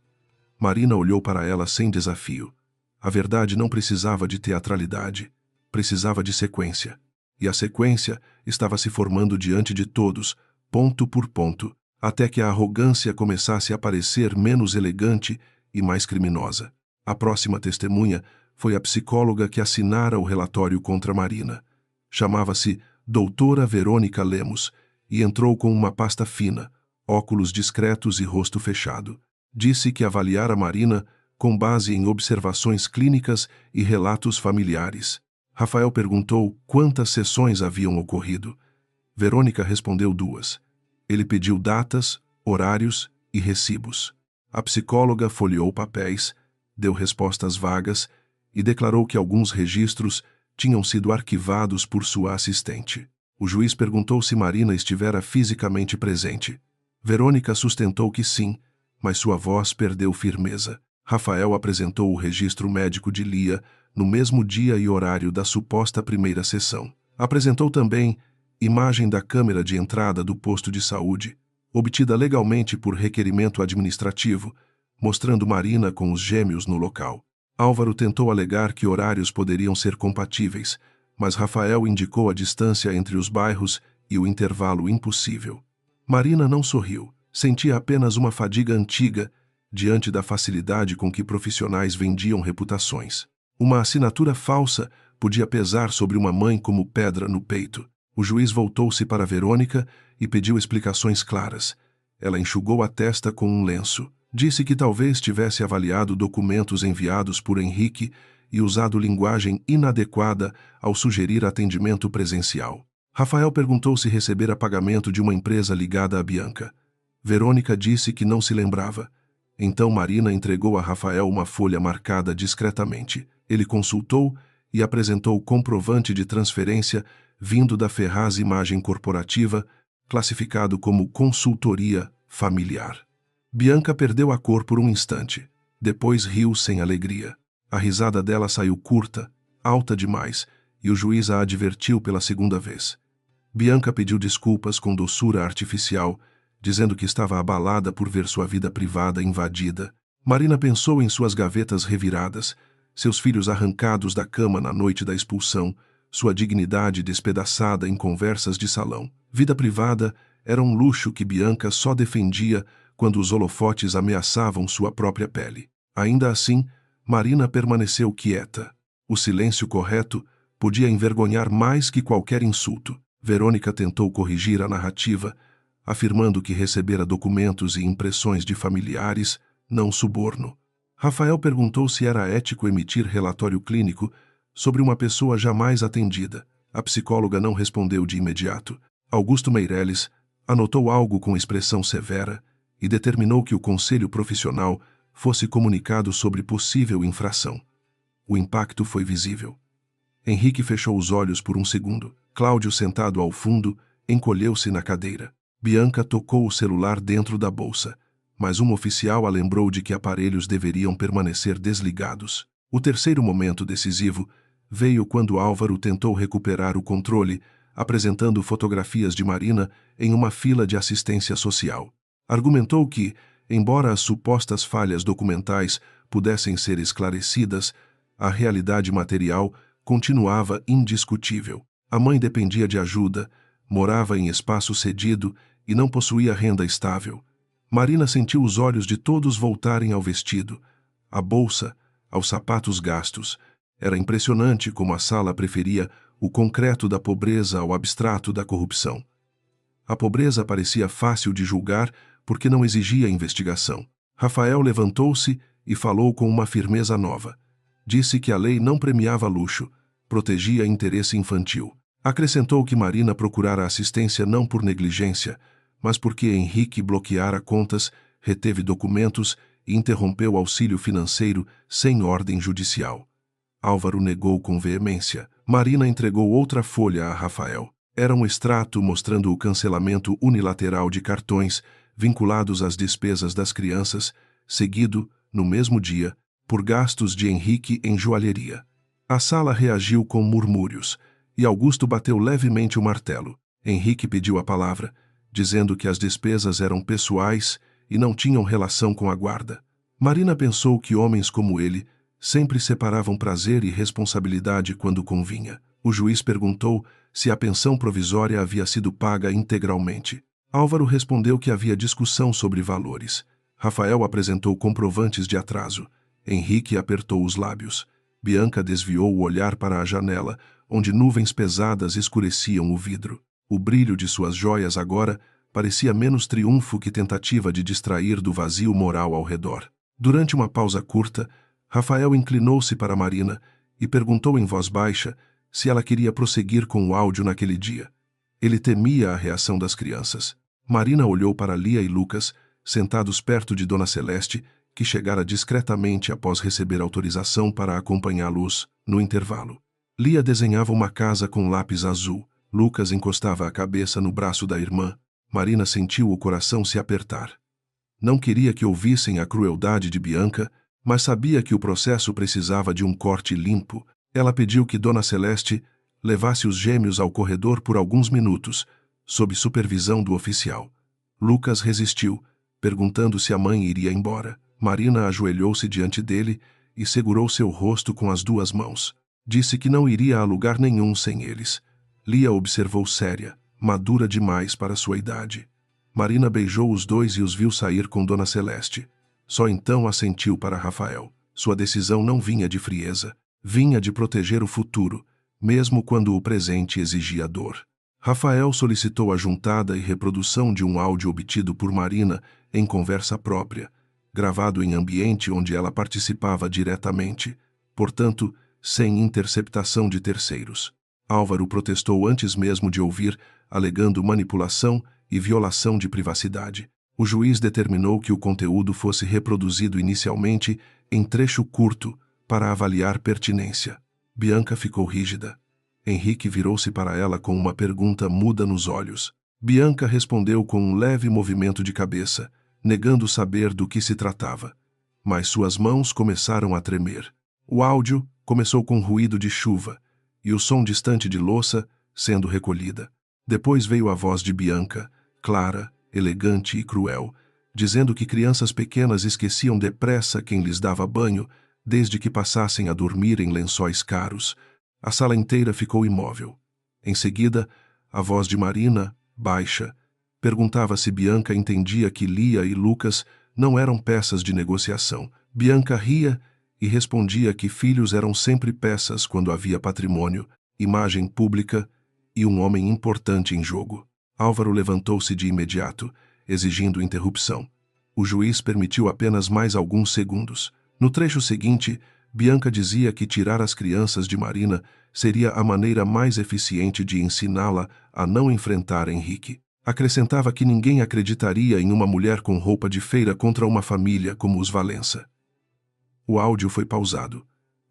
Marina olhou para ela sem desafio. A verdade não precisava de teatralidade, precisava de sequência. E a sequência estava se formando diante de todos, ponto por ponto, até que a arrogância começasse a parecer menos elegante e mais criminosa. A próxima testemunha foi a psicóloga que assinara o relatório contra Marina. Chamava-se Doutora Verônica Lemos e entrou com uma pasta fina, óculos discretos e rosto fechado. Disse que avaliara Marina com base em observações clínicas e relatos familiares. Rafael perguntou quantas sessões haviam ocorrido. Verônica respondeu 2. Ele pediu datas, horários e recibos. A psicóloga folheou papéis, deu respostas vagas e declarou que alguns registros tinham sido arquivados por sua assistente. O juiz perguntou se Marina estivera fisicamente presente. Verônica sustentou que sim, mas sua voz perdeu firmeza. Rafael apresentou o registro médico de Lia no mesmo dia e horário da suposta primeira sessão. Apresentou também imagem da câmera de entrada do posto de saúde, obtida legalmente por requerimento administrativo, mostrando Marina com os gêmeos no local. Álvaro tentou alegar que horários poderiam ser compatíveis, mas Rafael indicou a distância entre os bairros e o intervalo impossível. Marina não sorriu, sentia apenas uma fadiga antiga diante da facilidade com que profissionais vendiam reputações. Uma assinatura falsa podia pesar sobre uma mãe como pedra no peito. O juiz voltou-se para Verônica e pediu explicações claras. Ela enxugou a testa com um lenço. Disse que talvez tivesse avaliado documentos enviados por Henrique e usado linguagem inadequada ao sugerir atendimento presencial. Rafael perguntou se recebera pagamento de uma empresa ligada a Bianca. Verônica disse que não se lembrava. Então Marina entregou a Rafael uma folha marcada discretamente. Ele consultou e apresentou o comprovante de transferência vindo da Ferraz Imagem Corporativa, classificado como consultoria familiar. Bianca perdeu a cor por um instante. Depois riu sem alegria. A risada dela saiu curta, alta demais, e o juiz a advertiu pela segunda vez. Bianca pediu desculpas com doçura artificial, dizendo que estava abalada por ver sua vida privada invadida. Marina pensou em suas gavetas reviradas, seus filhos arrancados da cama na noite da expulsão, sua dignidade despedaçada em conversas de salão. Vida privada era um luxo que Bianca só defendia quando os holofotes ameaçavam sua própria pele. Ainda assim, Marina permaneceu quieta. O silêncio correto podia envergonhar mais que qualquer insulto. Verônica tentou corrigir a narrativa, afirmando que recebera documentos e impressões de familiares, não suborno. Rafael perguntou se era ético emitir relatório clínico sobre uma pessoa jamais atendida. A psicóloga não respondeu de imediato. Augusto Meireles anotou algo com expressão severa e determinou que o conselho profissional fosse comunicado sobre possível infração. O impacto foi visível. Henrique fechou os olhos por um segundo. Cláudio, sentado ao fundo, encolheu-se na cadeira. Bianca tocou o celular dentro da bolsa, mas um oficial a lembrou de que aparelhos deveriam permanecer desligados. O terceiro momento decisivo veio quando Álvaro tentou recuperar o controle, apresentando fotografias de Marina em uma fila de assistência social. Argumentou que, embora as supostas falhas documentais pudessem ser esclarecidas, a realidade material continuava indiscutível. A mãe dependia de ajuda, morava em espaço cedido e não possuía renda estável. Marina sentiu os olhos de todos voltarem ao vestido, à bolsa, aos sapatos gastos. Era impressionante como a sala preferia o concreto da pobreza ao abstrato da corrupção. A pobreza parecia fácil de julgar porque não exigia investigação. Rafael levantou-se e falou com uma firmeza nova. Disse que a lei não premiava luxo, protegia interesse infantil. Acrescentou que Marina procurara assistência não por negligência, mas porque Henrique bloqueara contas, reteve documentos e interrompeu auxílio financeiro sem ordem judicial. Álvaro negou com veemência. Marina entregou outra folha a Rafael. Era um extrato mostrando o cancelamento unilateral de cartões vinculados às despesas das crianças, seguido, no mesmo dia, por gastos de Henrique em joalheria. A sala reagiu com murmúrios, e Augusto bateu levemente o martelo. Henrique pediu a palavra, dizendo que as despesas eram pessoais e não tinham relação com a guarda. Marina pensou que homens como ele sempre separavam prazer e responsabilidade quando convinha. O juiz perguntou se a pensão provisória havia sido paga integralmente. Álvaro respondeu que havia discussão sobre valores. Rafael apresentou comprovantes de atraso. Henrique apertou os lábios. Bianca desviou o olhar para a janela, onde nuvens pesadas escureciam o vidro. O brilho de suas joias agora parecia menos triunfo que tentativa de distrair do vazio moral ao redor. Durante uma pausa curta, Rafael inclinou-se para Marina e perguntou em voz baixa se ela queria prosseguir com o áudio naquele dia. Ele temia a reação das crianças. Marina olhou para Lia e Lucas, sentados perto de Dona Celeste, que chegara discretamente após receber autorização para acompanhá-los no intervalo. Lia desenhava uma casa com lápis azul. Lucas encostava a cabeça no braço da irmã. Marina sentiu o coração se apertar. Não queria que ouvissem a crueldade de Bianca, mas sabia que o processo precisava de um corte limpo. Ela pediu que Dona Celeste levasse os gêmeos ao corredor por alguns minutos, sob supervisão do oficial. Lucas resistiu, perguntando se a mãe iria embora. Marina ajoelhou-se diante dele e segurou seu rosto com as duas mãos. Disse que não iria a lugar nenhum sem eles. Lia observou séria, madura demais para sua idade. Marina beijou os dois e os viu sair com Dona Celeste. Só então assentiu para Rafael. Sua decisão não vinha de frieza, vinha de proteger o futuro, mesmo quando o presente exigia dor. Rafael solicitou a juntada e reprodução de um áudio obtido por Marina em conversa própria, gravado em ambiente onde ela participava diretamente, portanto, sem interceptação de terceiros. Álvaro protestou antes mesmo de ouvir, alegando manipulação e violação de privacidade. O juiz determinou que o conteúdo fosse reproduzido inicialmente em trecho curto para avaliar pertinência. Bianca ficou rígida. Henrique virou-se para ela com uma pergunta muda nos olhos. Bianca respondeu com um leve movimento de cabeça, negando saber do que se tratava. Mas suas mãos começaram a tremer. O áudio começou com ruído de chuva e o som distante de louça sendo recolhida. Depois veio a voz de Bianca, clara, elegante e cruel, dizendo que crianças pequenas esqueciam depressa quem lhes dava banho, desde que passassem a dormir em lençóis caros. A sala inteira ficou imóvel. Em seguida, a voz de Marina, baixa, perguntava se Bianca entendia que Lia e Lucas não eram peças de negociação. Bianca ria e respondia que filhos eram sempre peças quando havia patrimônio, imagem pública e um homem importante em jogo. Álvaro levantou-se de imediato, exigindo interrupção. O juiz permitiu apenas mais alguns segundos. No trecho seguinte, Bianca dizia que tirar as crianças de Marina seria a maneira mais eficiente de ensiná-la a não enfrentar Henrique. Acrescentava que ninguém acreditaria em uma mulher com roupa de feira contra uma família como os Valença. O áudio foi pausado.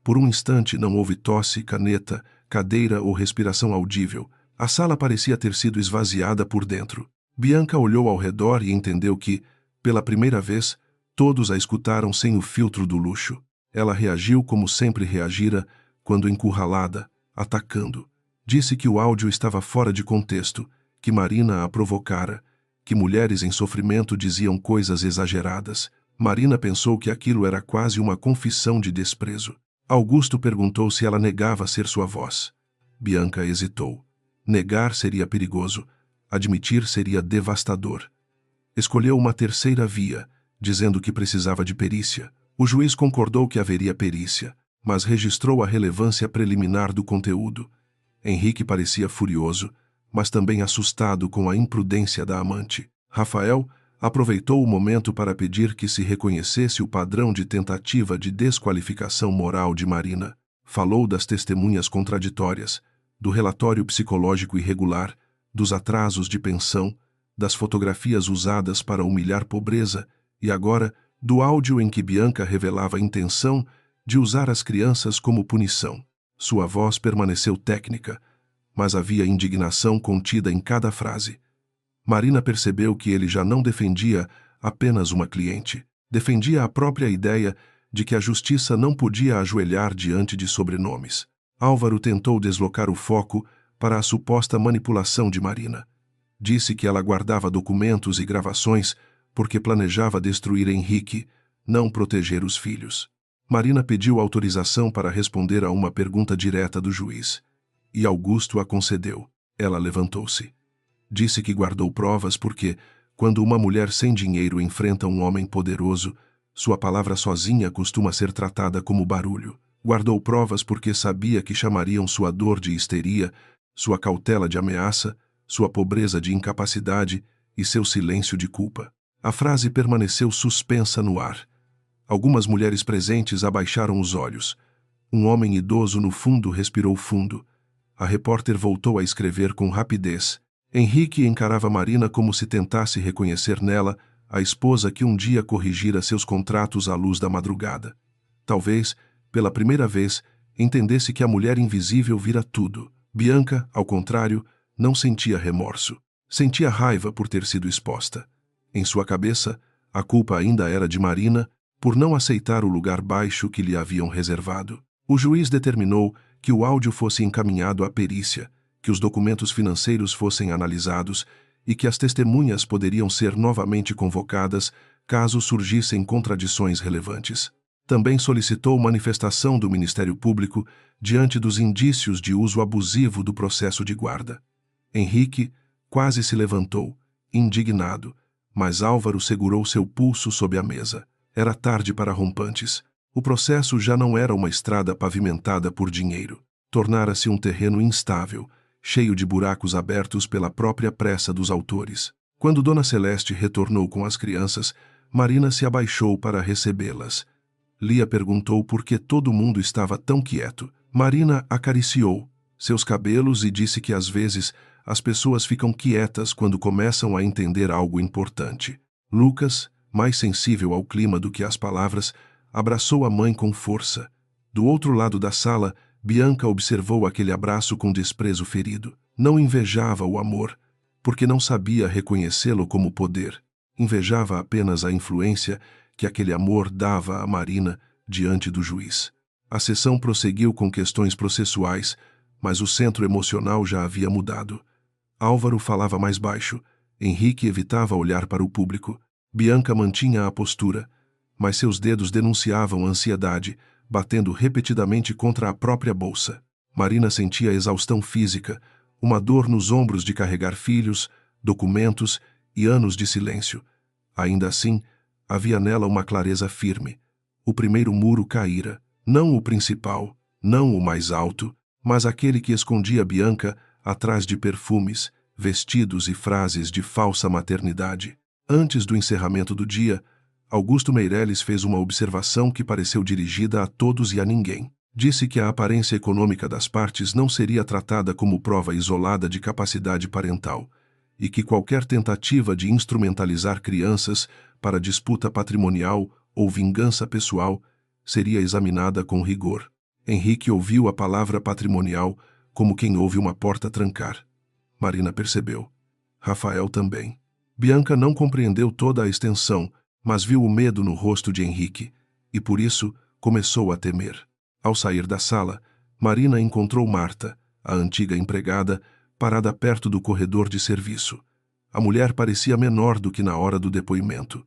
Por um instante não houve tosse, caneta, cadeira ou respiração audível. A sala parecia ter sido esvaziada por dentro. Bianca olhou ao redor e entendeu que, pela primeira vez, todos a escutaram sem o filtro do luxo. Ela reagiu como sempre reagira, quando encurralada, atacando. Disse que o áudio estava fora de contexto, que Marina a provocara, que mulheres em sofrimento diziam coisas exageradas. Marina pensou que aquilo era quase uma confissão de desprezo. Augusto perguntou se ela negava ser sua voz. Bianca hesitou. Negar seria perigoso. Admitir seria devastador. Escolheu uma terceira via, dizendo que precisava de perícia. O juiz concordou que haveria perícia, mas registrou a relevância preliminar do conteúdo. Henrique parecia furioso, mas também assustado com a imprudência da amante. Rafael aproveitou o momento para pedir que se reconhecesse o padrão de tentativa de desqualificação moral de Marina. Falou das testemunhas contraditórias, do relatório psicológico irregular, dos atrasos de pensão, das fotografias usadas para humilhar pobreza e agora do áudio em que Bianca revelava a intenção de usar as crianças como punição. Sua voz permaneceu técnica, mas havia indignação contida em cada frase. Marina percebeu que ele já não defendia apenas uma cliente. Defendia a própria ideia de que a justiça não podia ajoelhar diante de sobrenomes. Álvaro tentou deslocar o foco para a suposta manipulação de Marina. Disse que ela guardava documentos e gravações porque planejava destruir Henrique, não proteger os filhos. Marina pediu autorização para responder a uma pergunta direta do juiz. E Augusto a concedeu. Ela levantou-se. Disse que guardou provas porque, quando uma mulher sem dinheiro enfrenta um homem poderoso, sua palavra sozinha costuma ser tratada como barulho. Guardou provas porque sabia que chamariam sua dor de histeria, sua cautela de ameaça, sua pobreza de incapacidade e seu silêncio de culpa. A frase permaneceu suspensa no ar. Algumas mulheres presentes abaixaram os olhos. Um homem idoso no fundo respirou fundo. A repórter voltou a escrever com rapidez. Henrique encarava Marina como se tentasse reconhecer nela a esposa que um dia corrigira seus contratos à luz da madrugada. Talvez, pela primeira vez, entendesse que a mulher invisível vira tudo. Bianca, ao contrário, não sentia remorso. Sentia raiva por ter sido exposta. Em sua cabeça, a culpa ainda era de Marina por não aceitar o lugar baixo que lhe haviam reservado. O juiz determinou que o áudio fosse encaminhado à perícia, que os documentos financeiros fossem analisados e que as testemunhas poderiam ser novamente convocadas caso surgissem contradições relevantes. Também solicitou manifestação do Ministério Público diante dos indícios de uso abusivo do processo de guarda. Henrique quase se levantou, indignado, mas Álvaro segurou seu pulso sob a mesa. Era tarde para rompantes. O processo já não era uma estrada pavimentada por dinheiro. Tornara-se um terreno instável, cheio de buracos abertos pela própria pressa dos autores. Quando Dona Celeste retornou com as crianças, Marina se abaixou para recebê-las. Lia perguntou por que todo mundo estava tão quieto. Marina acariciou seus cabelos e disse que às vezes as pessoas ficam quietas quando começam a entender algo importante. Lucas, mais sensível ao clima do que às palavras, abraçou a mãe com força. Do outro lado da sala, Bianca observou aquele abraço com desprezo ferido. Não invejava o amor, porque não sabia reconhecê-lo como poder. Invejava apenas a influência que aquele amor dava a Marina diante do juiz. A sessão prosseguiu com questões processuais, mas o centro emocional já havia mudado. Álvaro falava mais baixo. Henrique evitava olhar para o público. Bianca mantinha a postura, mas seus dedos denunciavam ansiedade, batendo repetidamente contra a própria bolsa. Marina sentia exaustão física, uma dor nos ombros de carregar filhos, documentos e anos de silêncio. Ainda assim, havia nela uma clareza firme. O primeiro muro caíra, não o principal, não o mais alto, mas aquele que escondia Bianca atrás de perfumes, vestidos e frases de falsa maternidade. Antes do encerramento do dia, Augusto Meireles fez uma observação que pareceu dirigida a todos e a ninguém. Disse que a aparência econômica das partes não seria tratada como prova isolada de capacidade parental e que qualquer tentativa de instrumentalizar crianças para disputa patrimonial ou vingança pessoal seria examinada com rigor. Henrique ouviu a palavra patrimonial como quem ouve uma porta trancar. Marina percebeu. Rafael também. Bianca não compreendeu toda a extensão, mas viu o medo no rosto de Henrique, e por isso começou a temer. Ao sair da sala, Marina encontrou Marta, a antiga empregada, parada perto do corredor de serviço. A mulher parecia menor do que na hora do depoimento.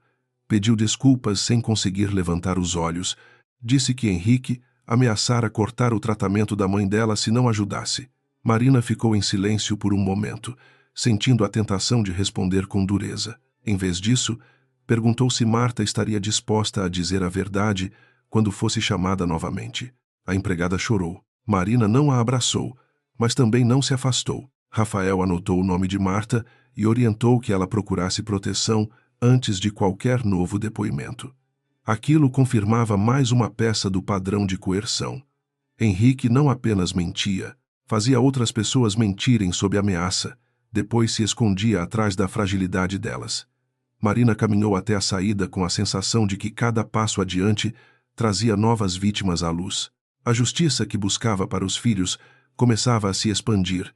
Pediu desculpas sem conseguir levantar os olhos. Disse que Henrique ameaçara cortar o tratamento da mãe dela se não ajudasse. Marina ficou em silêncio por um momento, sentindo a tentação de responder com dureza. Em vez disso, perguntou se Marta estaria disposta a dizer a verdade quando fosse chamada novamente. A empregada chorou. Marina não a abraçou, mas também não se afastou. Rafael anotou o nome de Marta e orientou que ela procurasse proteção antes de qualquer novo depoimento. Aquilo confirmava mais uma peça do padrão de coerção. Henrique não apenas mentia, fazia outras pessoas mentirem sob ameaça, depois se escondia atrás da fragilidade delas. Marina caminhou até a saída com a sensação de que cada passo adiante trazia novas vítimas à luz. A justiça que buscava para os filhos começava a se expandir,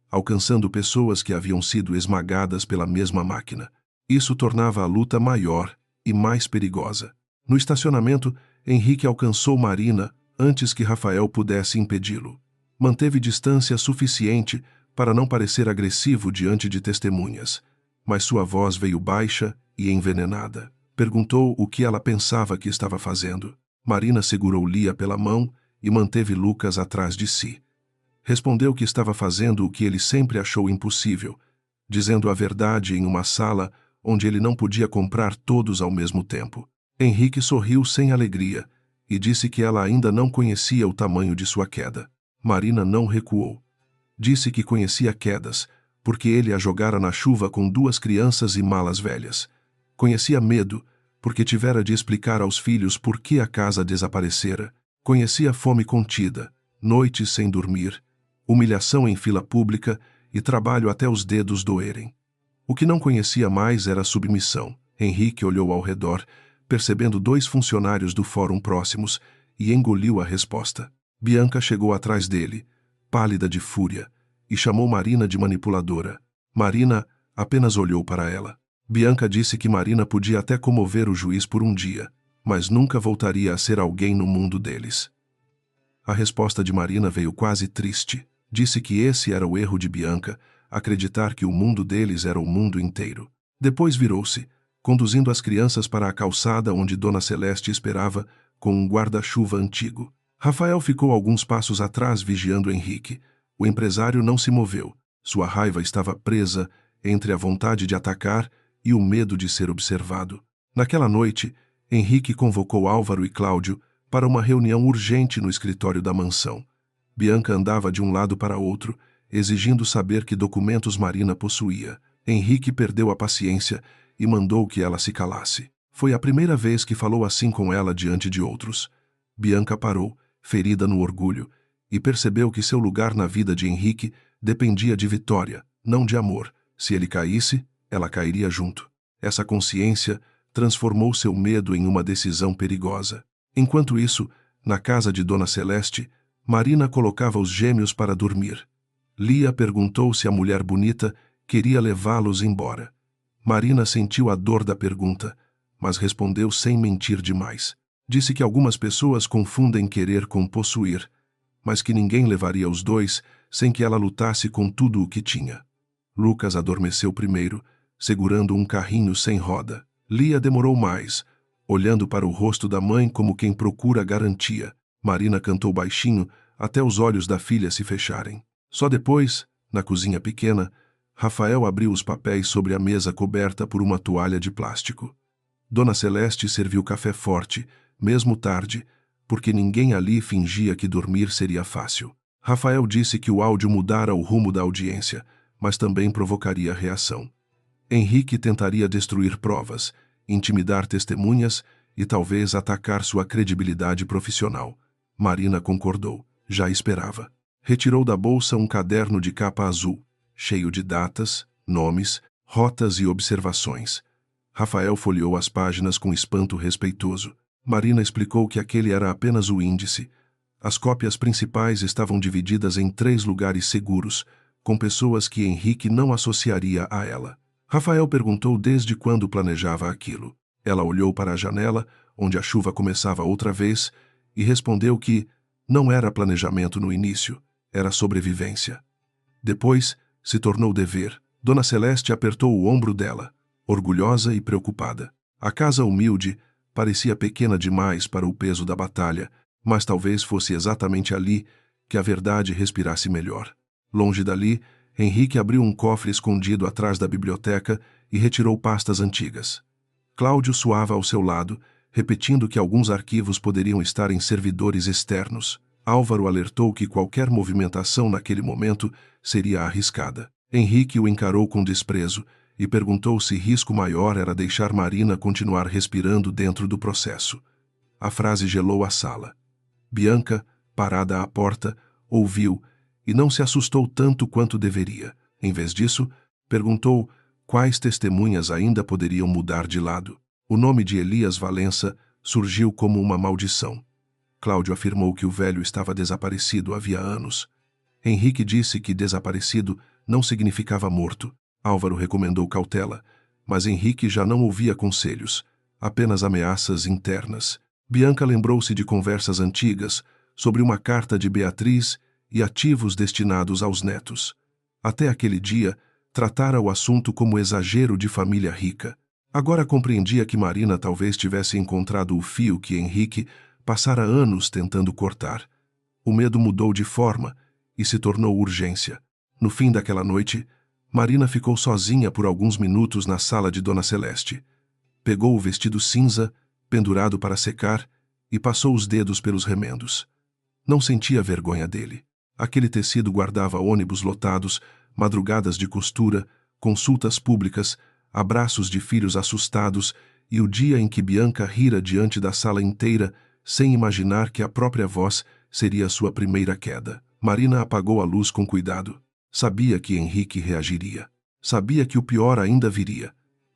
alcançando pessoas que haviam sido esmagadas pela mesma máquina. Isso tornava a luta maior e mais perigosa. No estacionamento, Henrique alcançou Marina antes que Rafael pudesse impedi-lo. Manteve distância suficiente para não parecer agressivo diante de testemunhas, mas sua voz veio baixa e envenenada. Perguntou o que ela pensava que estava fazendo. Marina segurou Lia pela mão e manteve Lucas atrás de si. Respondeu que estava fazendo o que ele sempre achou impossível, dizendo a verdade em uma sala onde ele não podia comprar todos ao mesmo tempo. Henrique sorriu sem alegria e disse que ela ainda não conhecia o tamanho de sua queda. Marina não recuou. Disse que conhecia quedas, porque ele a jogara na chuva com 2 crianças e malas velhas. Conhecia medo, porque tivera de explicar aos filhos por que a casa desaparecera. Conhecia fome contida, noites sem dormir, humilhação em fila pública e trabalho até os dedos doerem. O que não conhecia mais era submissão. Henrique olhou ao redor, percebendo 2 funcionários do fórum próximos, e engoliu a resposta. Bianca chegou atrás dele, pálida de fúria, e chamou Marina de manipuladora. Marina apenas olhou para ela. Bianca disse que Marina podia até comover o juiz por um dia, mas nunca voltaria a ser alguém no mundo deles. A resposta de Marina veio quase triste. Disse que esse era o erro de Bianca, acreditar que o mundo deles era o mundo inteiro. Depois virou-se, conduzindo as crianças para a calçada onde Dona Celeste esperava com um guarda-chuva antigo. Rafael ficou alguns passos atrás vigiando Henrique. O empresário não se moveu. Sua raiva estava presa entre a vontade de atacar e o medo de ser observado. Naquela noite, Henrique convocou Álvaro e Cláudio para uma reunião urgente no escritório da mansão. Bianca andava de um lado para outro, exigindo saber que documentos Marina possuía. Henrique perdeu a paciência e mandou que ela se calasse. Foi a primeira vez que falou assim com ela diante de outros. Bianca parou, ferida no orgulho, e percebeu que seu lugar na vida de Henrique dependia de Vitória, não de amor. Se ele caísse, ela cairia junto. Essa consciência transformou seu medo em uma decisão perigosa. Enquanto isso, na casa de Dona Celeste, Marina colocava os gêmeos para dormir. Lia perguntou se a mulher bonita queria levá-los embora. Marina sentiu a dor da pergunta, mas respondeu sem mentir demais. Disse que algumas pessoas confundem querer com possuir, mas que ninguém levaria os 2 sem que ela lutasse com tudo o que tinha. Lucas adormeceu primeiro, segurando um carrinho sem roda. Lia demorou mais, olhando para o rosto da mãe como quem procura garantia. Marina cantou baixinho até os olhos da filha se fecharem. Só depois, na cozinha pequena, Rafael abriu os papéis sobre a mesa coberta por uma toalha de plástico. Dona Celeste serviu café forte, mesmo tarde, porque ninguém ali fingia que dormir seria fácil. Rafael disse que o áudio mudara o rumo da audiência, mas também provocaria reação. Henrique tentaria destruir provas, intimidar testemunhas e talvez atacar sua credibilidade profissional. Marina concordou. Já esperava. Retirou da bolsa um caderno de capa azul, cheio de datas, nomes, rotas e observações. Rafael folheou as páginas com espanto respeitoso. Marina explicou que aquele era apenas o índice. As cópias principais estavam divididas em 3 lugares seguros, com pessoas que Henrique não associaria a ela. Rafael perguntou desde quando planejava aquilo. Ela olhou para a janela, onde a chuva começava outra vez, e respondeu que não era planejamento no início, era sobrevivência. Depois, se tornou dever. Dona Celeste apertou o ombro dela, orgulhosa e preocupada. A casa humilde parecia pequena demais para o peso da batalha, mas talvez fosse exatamente ali que a verdade respirasse melhor. Longe dali, Henrique abriu um cofre escondido atrás da biblioteca e retirou pastas antigas. Cláudio suava ao seu lado, repetindo que alguns arquivos poderiam estar em servidores externos. Álvaro alertou que qualquer movimentação naquele momento seria arriscada. Henrique o encarou com desprezo e perguntou se risco maior era deixar Marina continuar respirando dentro do processo. A frase gelou a sala. Bianca, parada à porta, ouviu e não se assustou tanto quanto deveria. Em vez disso, perguntou quais testemunhas ainda poderiam mudar de lado. O nome de Elias Valença surgiu como uma maldição. Cláudio afirmou que o velho estava desaparecido havia anos. Henrique disse que desaparecido não significava morto. Álvaro recomendou cautela, mas Henrique já não ouvia conselhos, apenas ameaças internas. Bianca lembrou-se de conversas antigas sobre uma carta de Beatriz e ativos destinados aos netos. Até aquele dia, tratara o assunto como exagero de família rica. Agora compreendia que Marina talvez tivesse encontrado o fio que Henrique passara anos tentando cortar. O medo mudou de forma e se tornou urgência. No fim daquela noite, Marina ficou sozinha por alguns minutos na sala de Dona Celeste. Pegou o vestido cinza, pendurado para secar, e passou os dedos pelos remendos. Não sentia vergonha dele. Aquele tecido guardava ônibus lotados, madrugadas de costura, consultas públicas, abraços de filhos assustados e o dia em que Bianca rira diante da sala inteira, sem imaginar que a própria voz seria sua primeira queda. Marina apagou a luz com cuidado. Sabia que Henrique reagiria. Sabia que o pior ainda viria.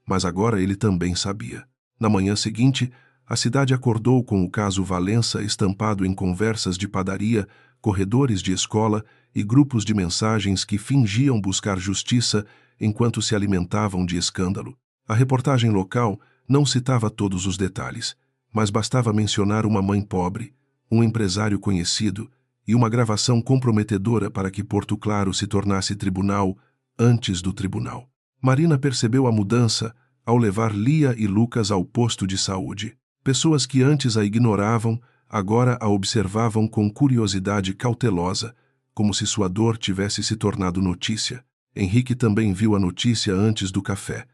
Mas agora ele também sabia. Na manhã seguinte, a cidade acordou com o caso Valença estampado em conversas de padaria, corredores de escola e grupos de mensagens que fingiam buscar justiça enquanto se alimentavam de escândalo. A reportagem local não citava todos os detalhes, mas bastava mencionar uma mãe pobre, um empresário conhecido e uma gravação comprometedora para que Porto Claro se tornasse tribunal antes do tribunal. Marina percebeu a mudança ao levar Lia e Lucas ao posto de saúde. Pessoas que antes a ignoravam, agora a observavam com curiosidade cautelosa, como se sua dor tivesse se tornado notícia. Henrique também viu a notícia antes do café.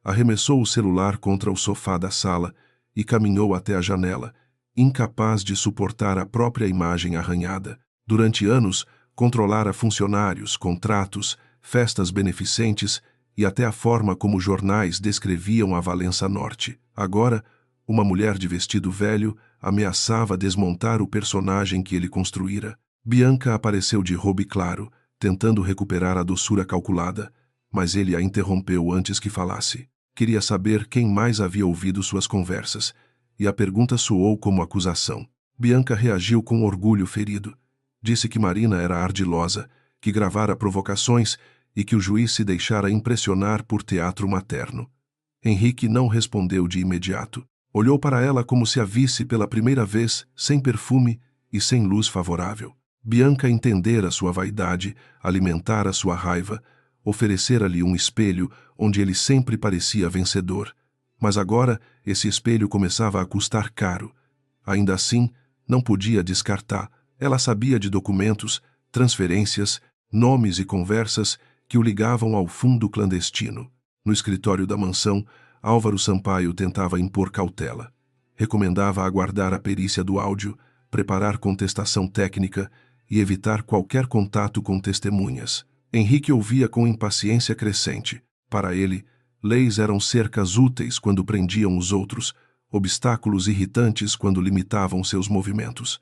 Arremessou o celular contra o sofá da sala e caminhou até a janela, incapaz de suportar a própria imagem arranhada. Durante anos, controlara funcionários, contratos, festas beneficentes e até a forma como jornais descreviam a Valença Norte. Agora, uma mulher de vestido velho ameaçava desmontar o personagem que ele construíra. Bianca apareceu de robe claro, tentando recuperar a doçura calculada, mas ele a interrompeu antes que falasse. Queria saber quem mais havia ouvido suas conversas, e a pergunta soou como acusação. Bianca reagiu com orgulho ferido. Disse que Marina era ardilosa, que gravara provocações e que o juiz se deixara impressionar por teatro materno. Henrique não respondeu de imediato. Olhou para ela como se a visse pela primeira vez, sem perfume e sem luz favorável. Bianca entendera sua vaidade, alimentara sua raiva, oferecera-lhe um espelho onde ele sempre parecia vencedor. Mas agora esse espelho começava a custar caro. Ainda assim, não podia descartar. Ela sabia de documentos, transferências, nomes e conversas que o ligavam ao fundo clandestino. No escritório da mansão, Álvaro Sampaio tentava impor cautela. Recomendava aguardar a perícia do áudio, preparar contestação técnica e evitar qualquer contato com testemunhas. Henrique ouvia com impaciência crescente. Para ele, leis eram cercas úteis quando prendiam os outros, obstáculos irritantes quando limitavam seus movimentos.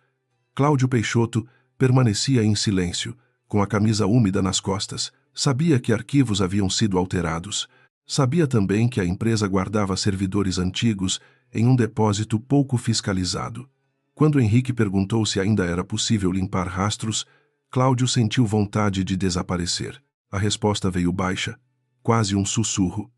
Cláudio Peixoto permanecia em silêncio, com a camisa úmida nas costas. Sabia que arquivos haviam sido alterados. Sabia também que a empresa guardava servidores antigos em um depósito pouco fiscalizado. Quando Henrique perguntou se ainda era possível limpar rastros, Cláudio sentiu vontade de desaparecer. A resposta veio baixa, quase um sussurro.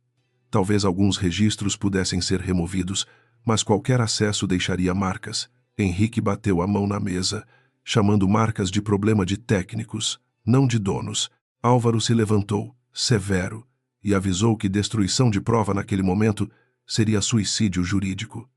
Talvez alguns registros pudessem ser removidos, mas qualquer acesso deixaria marcas. Henrique bateu a mão na mesa, chamando marcas de problema de técnicos, não de donos. Álvaro se levantou, severo, e avisou que destruição de prova naquele momento seria suicídio jurídico.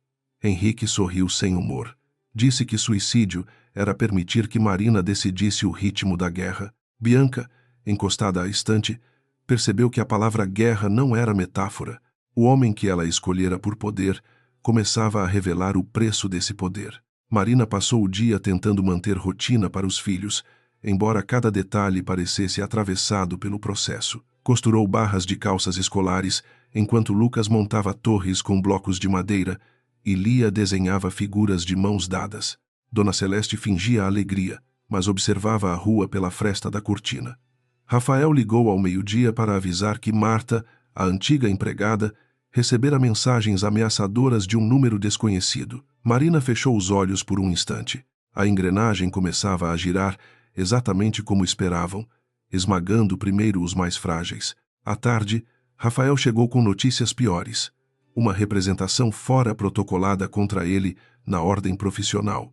Henrique sorriu sem humor. Disse que suicídio era permitir que Marina decidisse o ritmo da guerra. Bianca, encostada à estante, percebeu que a palavra guerra não era metáfora. O homem que ela escolhera por poder começava a revelar o preço desse poder. Marina passou o dia tentando manter rotina para os filhos, embora cada detalhe parecesse atravessado pelo processo. Costurou barras de calças escolares, enquanto Lucas montava torres com blocos de madeira e Lia desenhava figuras de mãos dadas. Dona Celeste fingia alegria, mas observava a rua pela fresta da cortina. Rafael ligou ao meio-dia para avisar que Marta, a antiga empregada, recebera mensagens ameaçadoras de um número desconhecido. Marina fechou os olhos por um instante. A engrenagem começava a girar exatamente como esperavam, esmagando primeiro os mais frágeis. À tarde, Rafael chegou com notícias piores. Uma representação fora protocolada contra ele na ordem profissional,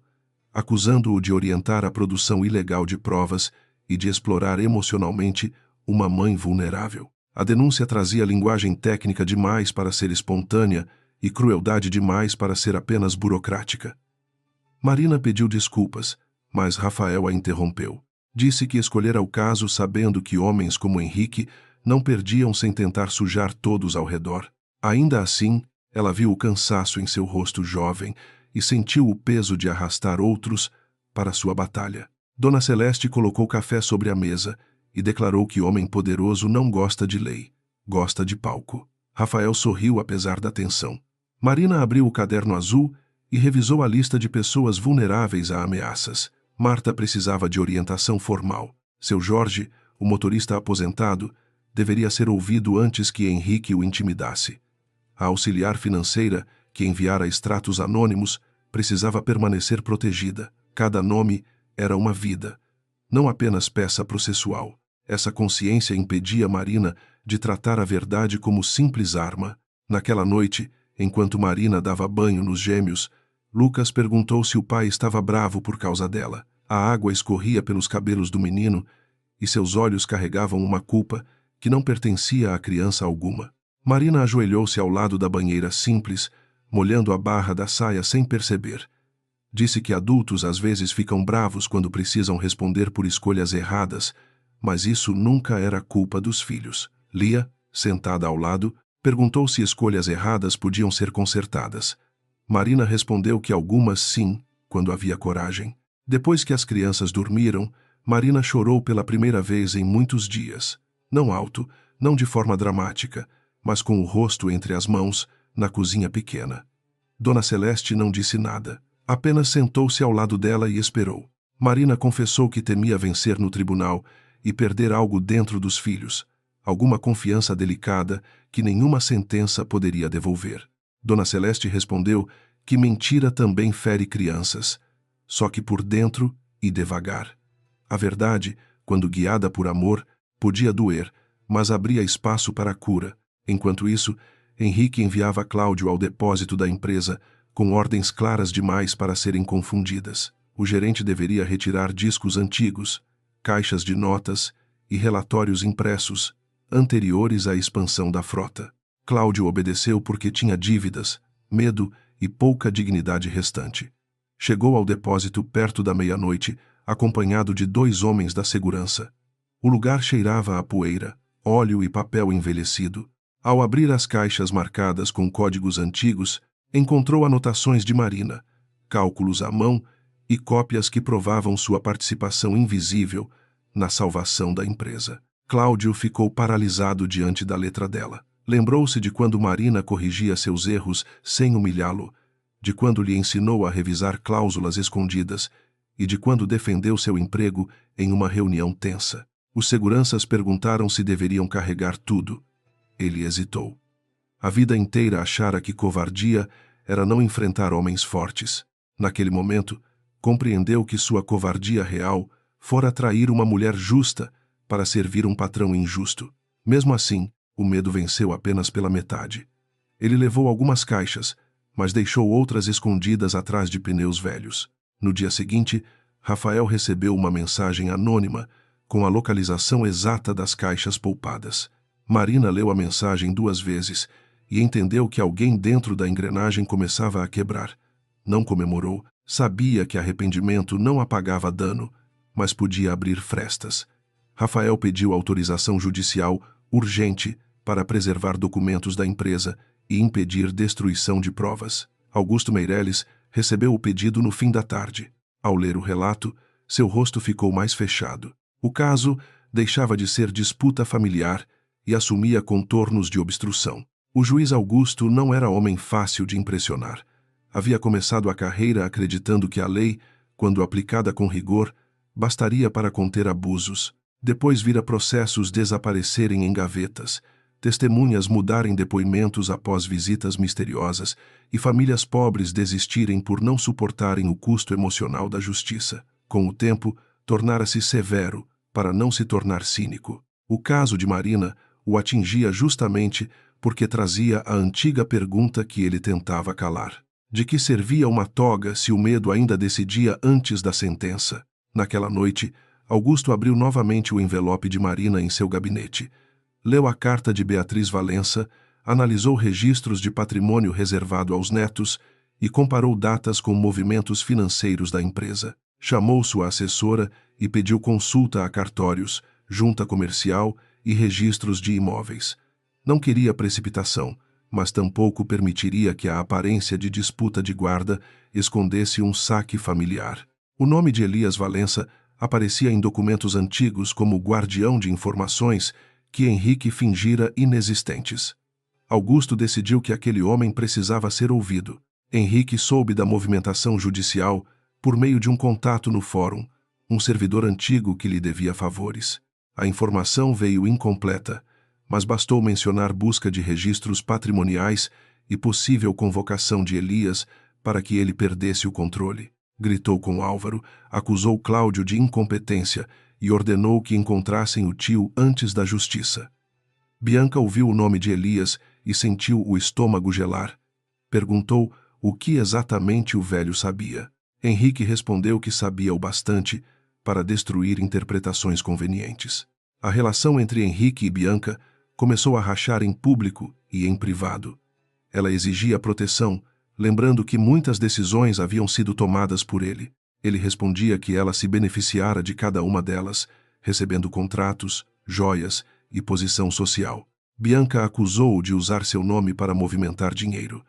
acusando-o de orientar a produção ilegal de provas e de explorar emocionalmente uma mãe vulnerável. A denúncia trazia linguagem técnica demais para ser espontânea e crueldade demais para ser apenas burocrática. Marina pediu desculpas, mas Rafael a interrompeu. Disse que escolhera o caso sabendo que homens como Henrique não perdiam sem tentar sujar todos ao redor. Ainda assim, ela viu o cansaço em seu rosto jovem e sentiu o peso de arrastar outros para sua batalha. Dona Celeste colocou café sobre a mesa e declarou que homem poderoso não gosta de lei, gosta de palco. Rafael sorriu apesar da tensão. Marina abriu o caderno azul e revisou a lista de pessoas vulneráveis a ameaças. Marta precisava de orientação formal. Seu Jorge, o motorista aposentado, deveria ser ouvido antes que Henrique o intimidasse. A auxiliar financeira, que enviara extratos anônimos, precisava permanecer protegida. Cada nome era uma vida, não apenas peça processual. Essa consciência impedia Marina de tratar a verdade como simples arma. Naquela noite, enquanto Marina dava banho nos gêmeos, Lucas perguntou se o pai estava bravo por causa dela. A água escorria pelos cabelos do menino e seus olhos carregavam uma culpa que não pertencia a criança alguma. Marina ajoelhou-se ao lado da banheira simples, molhando a barra da saia sem perceber. Disse que adultos às vezes ficam bravos quando precisam responder por escolhas erradas, mas isso nunca era culpa dos filhos. Lia, sentada ao lado, perguntou se escolhas erradas podiam ser consertadas. Marina respondeu que algumas sim, quando havia coragem. Depois que as crianças dormiram, Marina chorou pela primeira vez em muitos dias. Não alto, não de forma dramática, mas com o rosto entre as mãos, na cozinha pequena. Dona Celeste não disse nada. Apenas sentou-se ao lado dela e esperou. Marina confessou que temia vencer no tribunal e perder algo dentro dos filhos, alguma confiança delicada que nenhuma sentença poderia devolver. Dona Celeste respondeu que mentira também fere crianças, só que por dentro e devagar. A verdade, quando guiada por amor, podia doer, mas abria espaço para a cura. Enquanto isso, Henrique enviava Cláudio ao depósito da empresa com ordens claras demais para serem confundidas. O gerente deveria retirar discos antigos, caixas de notas e relatórios impressos, anteriores à expansão da frota. Cláudio obedeceu porque tinha dívidas, medo e pouca dignidade restante. Chegou ao depósito perto da meia-noite, acompanhado de 2 homens da segurança. O lugar cheirava a poeira, óleo e papel envelhecido. Ao abrir as caixas marcadas com códigos antigos, encontrou anotações de Marina, cálculos à mão e cópias que provavam sua participação invisível na salvação da empresa. Cláudio ficou paralisado diante da letra dela. Lembrou-se de quando Marina corrigia seus erros sem humilhá-lo, de quando lhe ensinou a revisar cláusulas escondidas e de quando defendeu seu emprego em uma reunião tensa. Os seguranças perguntaram se deveriam carregar tudo. Ele hesitou. A vida inteira achara que covardia era não enfrentar homens fortes. Naquele momento, compreendeu que sua covardia real fora trair uma mulher justa para servir um patrão injusto. Mesmo assim, o medo venceu apenas pela metade. Ele levou algumas caixas, mas deixou outras escondidas atrás de pneus velhos. No dia seguinte, Rafael recebeu uma mensagem anônima com a localização exata das caixas poupadas. Marina leu a mensagem 2 vezes e entendeu que alguém dentro da engrenagem começava a quebrar. Não comemorou, sabia que arrependimento não apagava dano, mas podia abrir frestas. Rafael pediu autorização judicial urgente para preservar documentos da empresa e impedir destruição de provas. Augusto Meireles recebeu o pedido no fim da tarde. Ao ler o relato, seu rosto ficou mais fechado. O caso deixava de ser disputa familiar e assumia contornos de obstrução. O juiz Augusto não era homem fácil de impressionar. Havia começado a carreira acreditando que a lei, quando aplicada com rigor, bastaria para conter abusos. Depois vira processos desaparecerem em gavetas, testemunhas mudarem depoimentos após visitas misteriosas e famílias pobres desistirem por não suportarem o custo emocional da justiça. Com o tempo, tornara-se severo para não se tornar cínico. O caso de Marina o atingia justamente porque trazia a antiga pergunta que ele tentava calar. De que servia uma toga se o medo ainda decidia antes da sentença? Naquela noite, Augusto abriu novamente o envelope de Marina em seu gabinete. Leu a carta de Beatriz Valença, analisou registros de patrimônio reservado aos netos e comparou datas com movimentos financeiros da empresa. Chamou sua assessora e pediu consulta a cartórios, junta comercial e registros de imóveis. Não queria precipitação, mas tampouco permitiria que a aparência de disputa de guarda escondesse um saque familiar. O nome de Elias Valença aparecia em documentos antigos como guardião de informações que Henrique fingira inexistentes. Augusto decidiu que aquele homem precisava ser ouvido. Henrique soube da movimentação judicial por meio de um contato no fórum, um servidor antigo que lhe devia favores. A informação veio incompleta, mas bastou mencionar busca de registros patrimoniais e possível convocação de Elias para que ele perdesse o controle. Gritou com Álvaro, acusou Cláudio de incompetência e ordenou que encontrassem o tio antes da justiça. Bianca ouviu o nome de Elias e sentiu o estômago gelar. Perguntou o que exatamente o velho sabia. Henrique respondeu que sabia o bastante para destruir interpretações convenientes. A relação entre Henrique e Bianca começou a rachar em público e em privado. Ela exigia proteção, lembrando que muitas decisões haviam sido tomadas por ele. Ele respondia que ela se beneficiara de cada uma delas, recebendo contratos, joias e posição social. Bianca acusou-o de usar seu nome para movimentar dinheiro.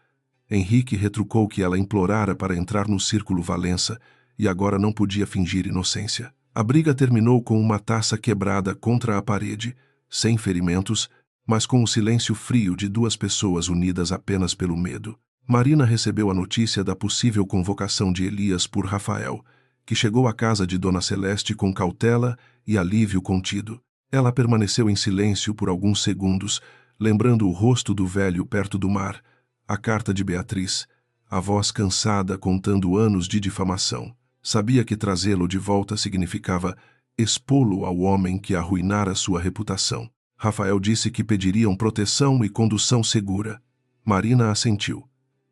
Henrique retrucou que ela implorara para entrar no círculo Valença e agora não podia fingir inocência. A briga terminou com uma taça quebrada contra a parede, sem ferimentos, mas com o silêncio frio de 2 pessoas unidas apenas pelo medo. Marina recebeu a notícia da possível convocação de Elias por Rafael, que chegou à casa de Dona Celeste com cautela e alívio contido. Ela permaneceu em silêncio por alguns segundos, lembrando o rosto do velho perto do mar, a carta de Beatriz, a voz cansada contando anos de difamação. Sabia que trazê-lo de volta significava expô-lo ao homem que arruinara sua reputação. Rafael disse que pediriam proteção e condução segura. Marina assentiu.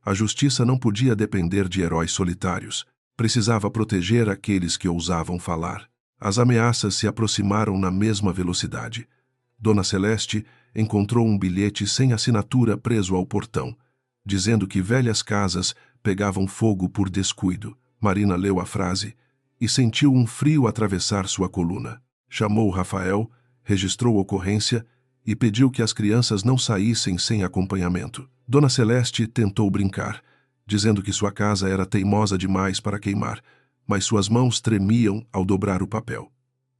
A justiça não podia depender de heróis solitários. Precisava proteger aqueles que ousavam falar. As ameaças se aproximaram na mesma velocidade. Dona Celeste encontrou um bilhete sem assinatura preso ao portão, dizendo que velhas casas pegavam fogo por descuido. Marina leu a frase e sentiu um frio atravessar sua coluna. Chamou Rafael, registrou a ocorrência e pediu que as crianças não saíssem sem acompanhamento. Dona Celeste tentou brincar, dizendo que sua casa era teimosa demais para queimar, mas suas mãos tremiam ao dobrar o papel.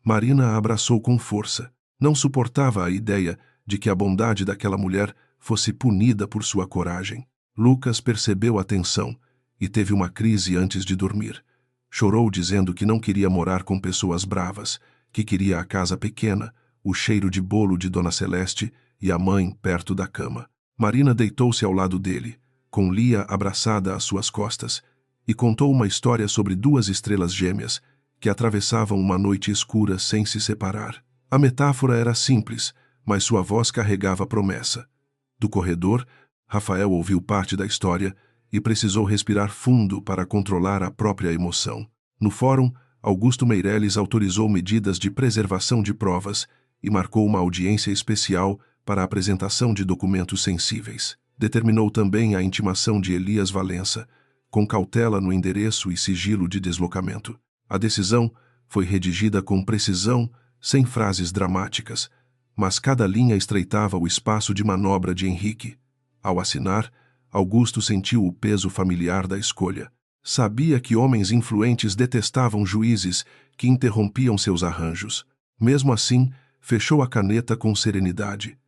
Marina a abraçou com força. Não suportava a ideia de que a bondade daquela mulher fosse punida por sua coragem. Lucas percebeu a tensão e teve uma crise antes de dormir. Chorou dizendo que não queria morar com pessoas bravas, que queria a casa pequena, o cheiro de bolo de Dona Celeste e a mãe perto da cama. Marina deitou-se ao lado dele, com Lia abraçada às suas costas, e contou uma história sobre duas estrelas gêmeas que atravessavam uma noite escura sem se separar. A metáfora era simples, mas sua voz carregava promessa. Do corredor, Rafael ouviu parte da história e precisou respirar fundo para controlar a própria emoção. No fórum, Augusto Meirelles autorizou medidas de preservação de provas e marcou uma audiência especial para a apresentação de documentos sensíveis. Determinou também a intimação de Elias Valença, com cautela no endereço e sigilo de deslocamento. A decisão foi redigida com precisão, sem frases dramáticas, mas cada linha estreitava o espaço de manobra de Henrique. Ao assinar, Augusto sentiu o peso familiar da escolha. Sabia que homens influentes detestavam juízes que interrompiam seus arranjos. Mesmo assim, fechou a caneta com serenidade.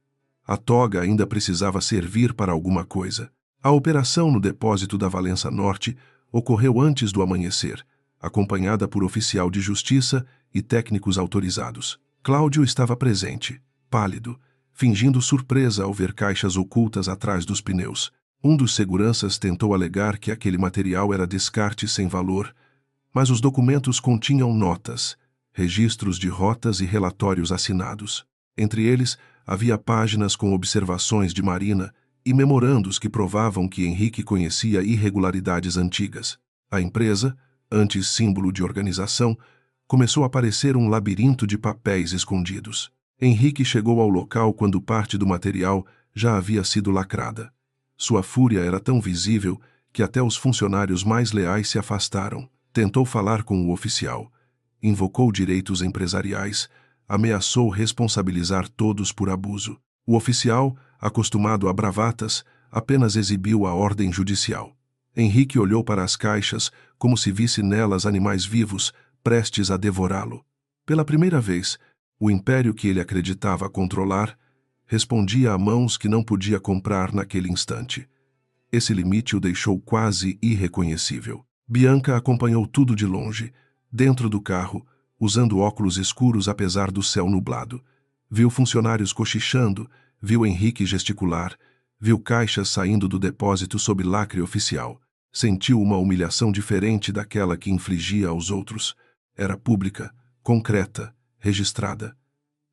A toga ainda precisava servir para alguma coisa. A operação no depósito da Valença Norte ocorreu antes do amanhecer, acompanhada por oficial de justiça e técnicos autorizados. Cláudio estava presente, pálido, fingindo surpresa ao ver caixas ocultas atrás dos pneus. Um dos seguranças tentou alegar que aquele material era descarte sem valor, mas os documentos continham notas, registros de rotas e relatórios assinados. Entre eles, havia páginas com observações de Marina e memorandos que provavam que Henrique conhecia irregularidades antigas. A empresa, antes símbolo de organização, começou a parecer um labirinto de papéis escondidos. Henrique chegou ao local quando parte do material já havia sido lacrada. Sua fúria era tão visível que até os funcionários mais leais se afastaram. Tentou falar com o oficial, invocou direitos empresariais, ameaçou responsabilizar todos por abuso. O oficial, acostumado a bravatas, apenas exibiu a ordem judicial. Henrique olhou para as caixas como se visse nelas animais vivos, prestes a devorá-lo. Pela primeira vez, o império que ele acreditava controlar respondia a mãos que não podia comprar naquele instante. Esse limite o deixou quase irreconhecível. Bianca acompanhou tudo de longe, dentro do carro, usando óculos escuros apesar do céu nublado. Viu funcionários cochichando, viu Henrique gesticular, viu caixas saindo do depósito sob lacre oficial. Sentiu uma humilhação diferente daquela que infligia aos outros. Era pública, concreta, registrada.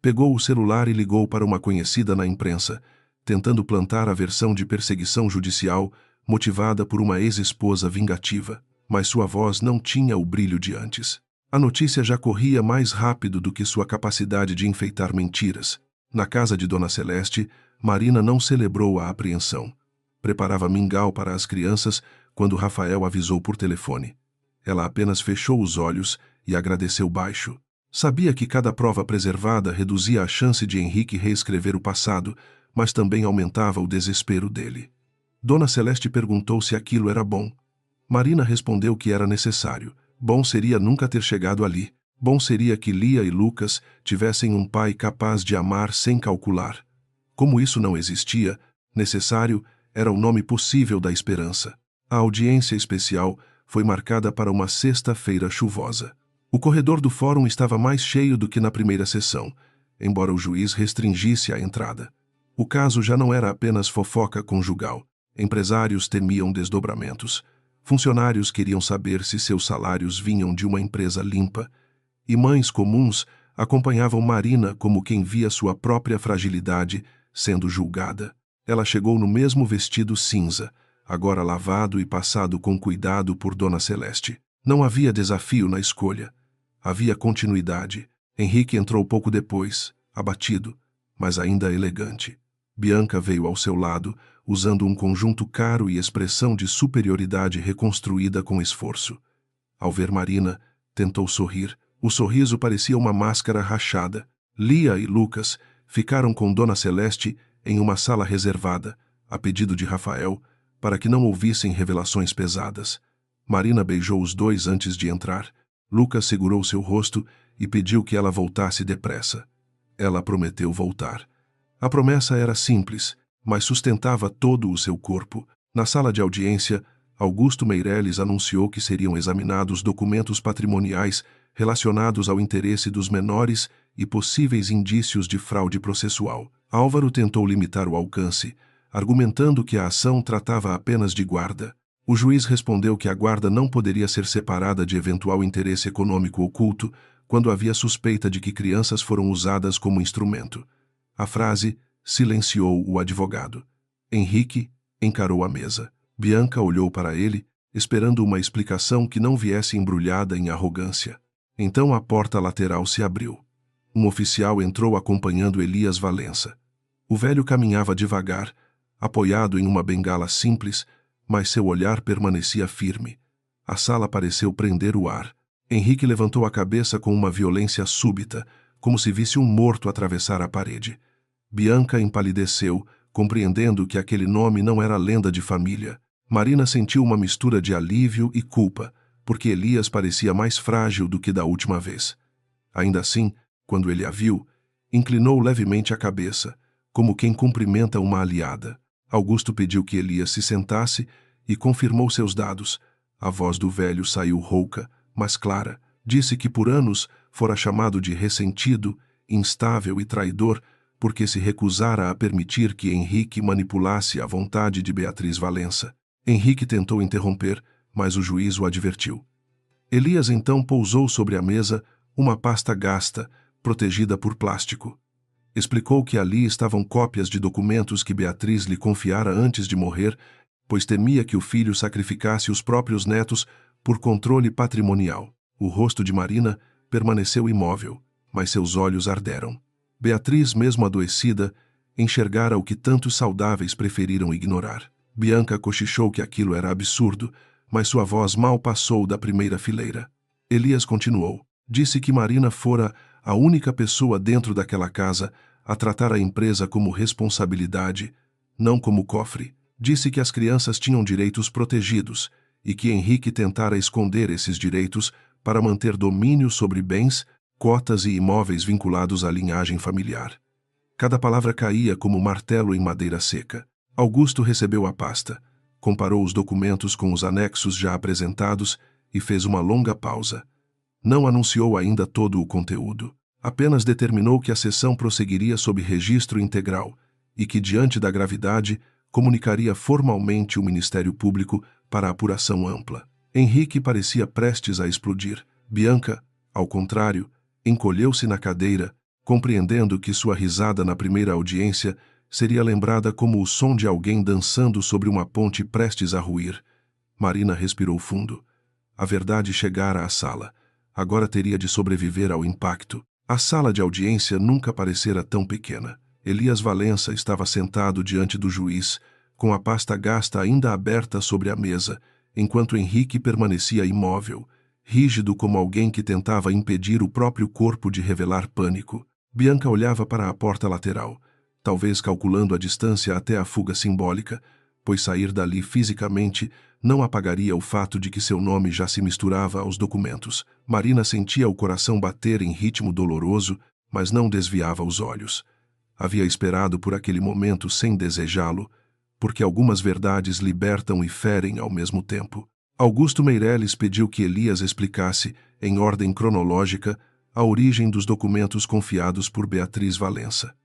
Pegou o celular e ligou para uma conhecida na imprensa, tentando plantar a versão de perseguição judicial motivada por uma ex-esposa vingativa, mas sua voz não tinha o brilho de antes. A notícia já corria mais rápido do que sua capacidade de enfeitar mentiras. Na casa de Dona Celeste, Marina não celebrou a apreensão. Preparava mingau para as crianças quando Rafael avisou por telefone. Ela apenas fechou os olhos e agradeceu baixo. Sabia que cada prova preservada reduzia a chance de Henrique reescrever o passado, mas também aumentava o desespero dele. Dona Celeste perguntou se aquilo era bom. Marina respondeu que era necessário. Bom seria nunca ter chegado ali. Bom seria que Lia e Lucas tivessem um pai capaz de amar sem calcular. Como isso não existia, necessário era o nome possível da esperança. A audiência especial foi marcada para uma sexta-feira chuvosa. O corredor do fórum estava mais cheio do que na primeira sessão, embora o juiz restringisse a entrada. O caso já não era apenas fofoca conjugal. Empresários temiam desdobramentos. Funcionários queriam saber se seus salários vinham de uma empresa limpa. E mães comuns acompanhavam Marina como quem via sua própria fragilidade sendo julgada. Ela chegou no mesmo vestido cinza, agora lavado e passado com cuidado por Dona Celeste. Não havia desafio na escolha. Havia continuidade. Henrique entrou pouco depois, abatido, mas ainda elegante. Bianca veio ao seu lado, usando um conjunto caro e expressão de superioridade reconstruída com esforço. Ao ver Marina, tentou sorrir. O sorriso parecia uma máscara rachada. Lia e Lucas ficaram com Dona Celeste em uma sala reservada, a pedido de Rafael, para que não ouvissem revelações pesadas. Marina beijou os dois antes de entrar. Lucas segurou seu rosto e pediu que ela voltasse depressa. Ela prometeu voltar. A promessa era simples, mas sustentava todo o seu corpo. Na sala de audiência, Augusto Meireles anunciou que seriam examinados documentos patrimoniais relacionados ao interesse dos menores e possíveis indícios de fraude processual. Álvaro tentou limitar o alcance, argumentando que a ação tratava apenas de guarda. O juiz respondeu que a guarda não poderia ser separada de eventual interesse econômico oculto quando havia suspeita de que crianças foram usadas como instrumento. A frase silenciou o advogado. Henrique encarou a mesa. Bianca olhou para ele, esperando uma explicação que não viesse embrulhada em arrogância. Então a porta lateral se abriu. Um oficial entrou acompanhando Elias Valença. O velho caminhava devagar, apoiado em uma bengala simples, mas seu olhar permanecia firme. A sala pareceu prender o ar. Henrique levantou a cabeça com uma violência súbita, como se visse um morto atravessar a parede. Bianca empalideceu, compreendendo que aquele nome não era lenda de família. Marina sentiu uma mistura de alívio e culpa, porque Elias parecia mais frágil do que da última vez. Ainda assim, quando ele a viu, inclinou levemente a cabeça, como quem cumprimenta uma aliada. Augusto pediu que Elias se sentasse e confirmou seus dados. A voz do velho saiu rouca, mas clara. Disse que por anos fora chamado de ressentido, instável e traidor, porque se recusara a permitir que Henrique manipulasse a vontade de Beatriz Valença. Henrique tentou interromper, mas o juiz o advertiu. Elias então pousou sobre a mesa uma pasta gasta, protegida por plástico. Explicou que ali estavam cópias de documentos que Beatriz lhe confiara antes de morrer, pois temia que o filho sacrificasse os próprios netos por controle patrimonial. O rosto de Marina permaneceu imóvel, mas seus olhos arderam. Beatriz, mesmo adoecida, enxergara o que tantos saudáveis preferiram ignorar. Bianca cochichou que aquilo era absurdo, mas sua voz mal passou da primeira fileira. Elias continuou. Disse que Marina fora a única pessoa dentro daquela casa a tratar a empresa como responsabilidade, não como cofre. Disse que as crianças tinham direitos protegidos e que Henrique tentara esconder esses direitos para manter domínio sobre bens, cotas e imóveis vinculados à linhagem familiar. Cada palavra caía como martelo em madeira seca. Augusto recebeu a pasta, comparou os documentos com os anexos já apresentados e fez uma longa pausa. Não anunciou ainda todo o conteúdo. Apenas determinou que a sessão prosseguiria sob registro integral e que, diante da gravidade, comunicaria formalmente o Ministério Público para apuração ampla. Henrique parecia prestes a explodir. Bianca, ao contrário, encolheu-se na cadeira, compreendendo que sua risada na primeira audiência seria lembrada como o som de alguém dançando sobre uma ponte prestes a ruir. Marina respirou fundo. A verdade chegara à sala. Agora teria de sobreviver ao impacto. A sala de audiência nunca parecera tão pequena. Elias Valença estava sentado diante do juiz, com a pasta gasta ainda aberta sobre a mesa, enquanto Henrique permanecia imóvel, rígido como alguém que tentava impedir o próprio corpo de revelar pânico. Bianca olhava para a porta lateral, talvez calculando a distância até a fuga simbólica, pois sair dali fisicamente não apagaria o fato de que seu nome já se misturava aos documentos. Marina sentia o coração bater em ritmo doloroso, mas não desviava os olhos. Havia esperado por aquele momento sem desejá-lo, porque algumas verdades libertam e ferem ao mesmo tempo. Augusto Meireles pediu que Elias explicasse, em ordem cronológica, a origem dos documentos confiados por Beatriz Valença.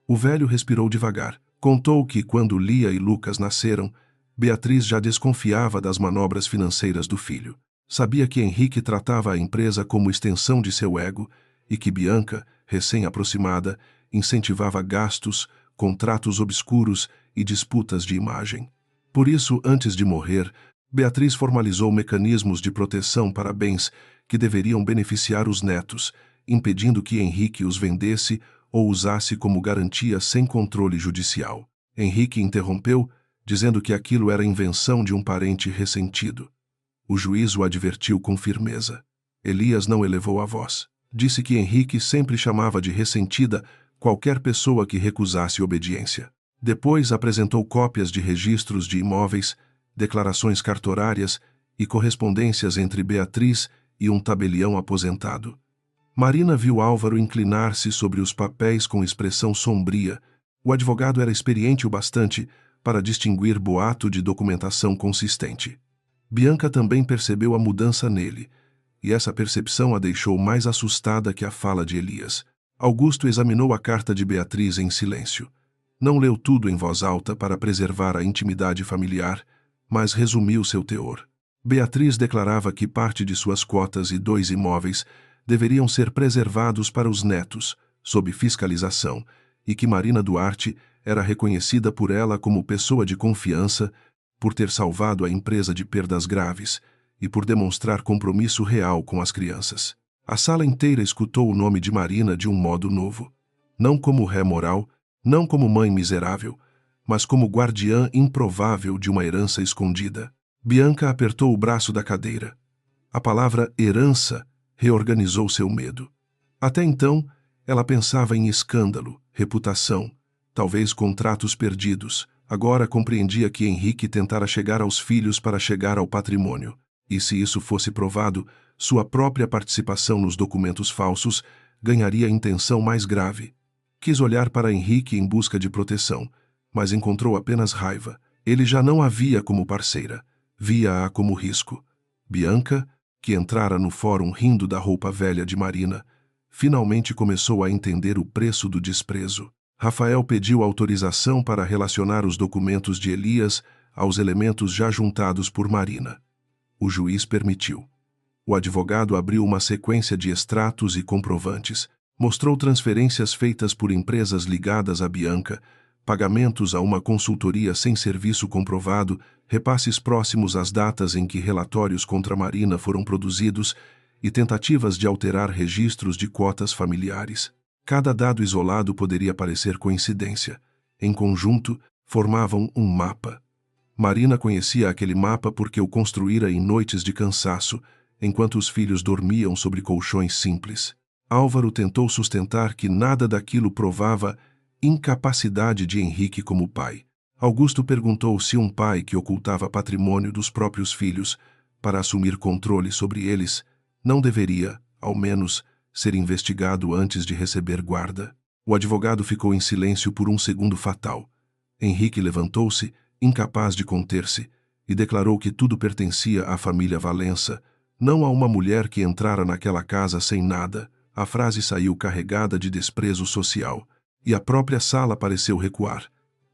O velho respirou devagar. Contou que, quando Lia e Lucas nasceram, Beatriz já desconfiava das manobras financeiras do filho. Sabia que Henrique tratava a empresa como extensão de seu ego e que Bianca, recém-aproximada, incentivava gastos, contratos obscuros e disputas de imagem. Por isso, antes de morrer, Beatriz formalizou mecanismos de proteção para bens que deveriam beneficiar os netos, impedindo que Henrique os vendesse ou usasse como garantia sem controle judicial. Henrique interrompeu, dizendo que aquilo era invenção de um parente ressentido. O juiz o advertiu com firmeza. Elias não elevou a voz. Disse que Henrique sempre chamava de ressentida qualquer pessoa que recusasse obediência. Depois apresentou cópias de registros de imóveis, declarações cartorárias e correspondências entre Beatriz e um tabelião aposentado. Marina viu Álvaro inclinar-se sobre os papéis com expressão sombria. O advogado era experiente o bastante para distinguir boato de documentação consistente. Bianca também percebeu a mudança nele, e essa percepção a deixou mais assustada que a fala de Elias. Augusto examinou a carta de Beatriz em silêncio. Não leu tudo em voz alta para preservar a intimidade familiar, mas resumiu seu teor. Beatriz declarava que parte de suas cotas e 2 imóveis deveriam ser preservados para os netos, sob fiscalização, e que Marina Duarte era reconhecida por ela como pessoa de confiança por ter salvado a empresa de perdas graves e por demonstrar compromisso real com as crianças. A sala inteira escutou o nome de Marina de um modo novo. Não como ré moral, não como mãe miserável, mas como guardiã improvável de uma herança escondida. Bianca apertou o braço da cadeira. A palavra herança reorganizou seu medo. Até então, ela pensava em escândalo, reputação, talvez contratos perdidos. Agora compreendia que Henrique tentara chegar aos filhos para chegar ao patrimônio. E se isso fosse provado, sua própria participação nos documentos falsos ganharia intenção mais grave. Quis olhar para Henrique em busca de proteção, mas encontrou apenas raiva. Ele já não a via como parceira, via-a como risco. Bianca, que entrara no fórum rindo da roupa velha de Marina, finalmente começou a entender o preço do desprezo. Rafael pediu autorização para relacionar os documentos de Elias aos elementos já juntados por Marina. O juiz permitiu. O advogado abriu uma sequência de extratos e comprovantes, mostrou transferências feitas por empresas ligadas a Bianca, pagamentos a uma consultoria sem serviço comprovado, repasses próximos às datas em que relatórios contra Marina foram produzidos e tentativas de alterar registros de cotas familiares. Cada dado isolado poderia parecer coincidência. Em conjunto, formavam um mapa. Marina conhecia aquele mapa porque o construíra em noites de cansaço, enquanto os filhos dormiam sobre colchões simples. Álvaro tentou sustentar que nada daquilo provava incapacidade de Henrique como pai. Augusto perguntou se um pai que ocultava patrimônio dos próprios filhos para assumir controle sobre eles não deveria, ao menos, ser investigado antes de receber guarda. O advogado ficou em silêncio por um segundo fatal. Henrique levantou-se, incapaz de conter-se, e declarou que tudo pertencia à família Valença, não a uma mulher que entrara naquela casa sem nada. A frase saiu carregada de desprezo social, e a própria sala pareceu recuar.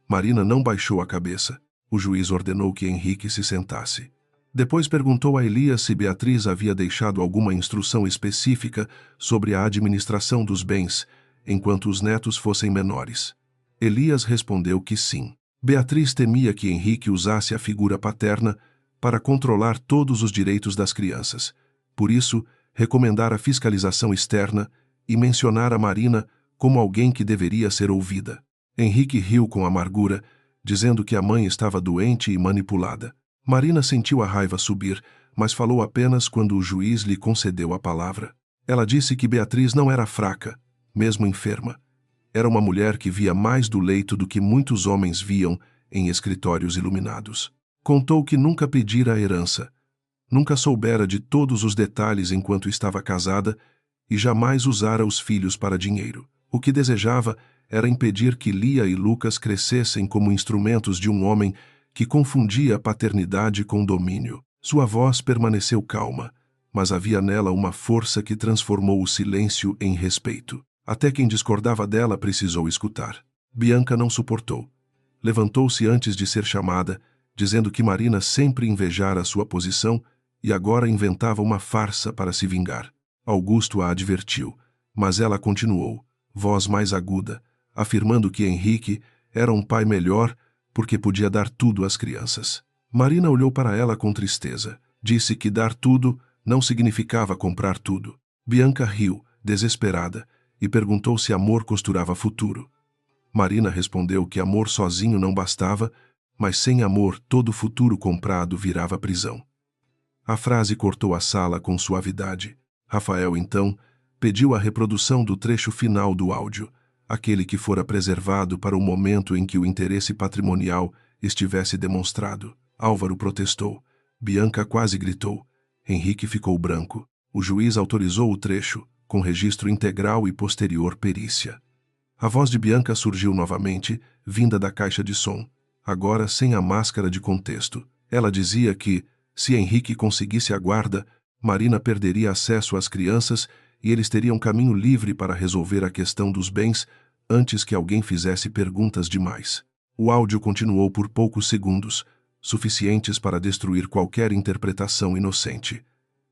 Marina não baixou a cabeça. O juiz ordenou que Henrique se sentasse. Depois perguntou a Elias se Beatriz havia deixado alguma instrução específica sobre a administração dos bens, enquanto os netos fossem menores. Elias respondeu que sim. Beatriz temia que Henrique usasse a figura paterna para controlar todos os direitos das crianças. Por isso, recomendara fiscalização externa e mencionara Marina como alguém que deveria ser ouvida. Henrique riu com amargura, dizendo que a mãe estava doente e manipulada. Marina sentiu a raiva subir, mas falou apenas quando o juiz lhe concedeu a palavra. Ela disse que Beatriz não era fraca, mesmo enferma. Era uma mulher que via mais do leito do que muitos homens viam em escritórios iluminados. Contou que nunca pedira a herança, nunca soubera de todos os detalhes enquanto estava casada e jamais usara os filhos para dinheiro. O que desejava era impedir que Lia e Lucas crescessem como instrumentos de um homem que confundia a paternidade com domínio. Sua voz permaneceu calma, mas havia nela uma força que transformou o silêncio em respeito. Até quem discordava dela precisou escutar. Bianca não suportou. Levantou-se antes de ser chamada, dizendo que Marina sempre invejara sua posição e agora inventava uma farsa para se vingar. Augusto a advertiu, mas ela continuou, voz mais aguda, afirmando que Henrique era um pai melhor porque podia dar tudo às crianças. Marina olhou para ela com tristeza. Disse que dar tudo não significava comprar tudo. Bianca riu, desesperada, e perguntou se amor costurava futuro. Marina respondeu que amor sozinho não bastava, mas sem amor todo futuro comprado virava prisão. A frase cortou a sala com suavidade. Rafael, então, pediu a reprodução do trecho final do áudio, aquele que fora preservado para o momento em que o interesse patrimonial estivesse demonstrado. Álvaro protestou. Bianca quase gritou. Henrique ficou branco. O juiz autorizou o trecho, com registro integral e posterior perícia. A voz de Bianca surgiu novamente, vinda da caixa de som. agora sem a máscara de contexto. Ela dizia que, se Henrique conseguisse a guarda, Marina perderia acesso às crianças e eles teriam caminho livre para resolver a questão dos bens antes que alguém fizesse perguntas demais. O áudio continuou por poucos segundos, suficientes para destruir qualquer interpretação inocente.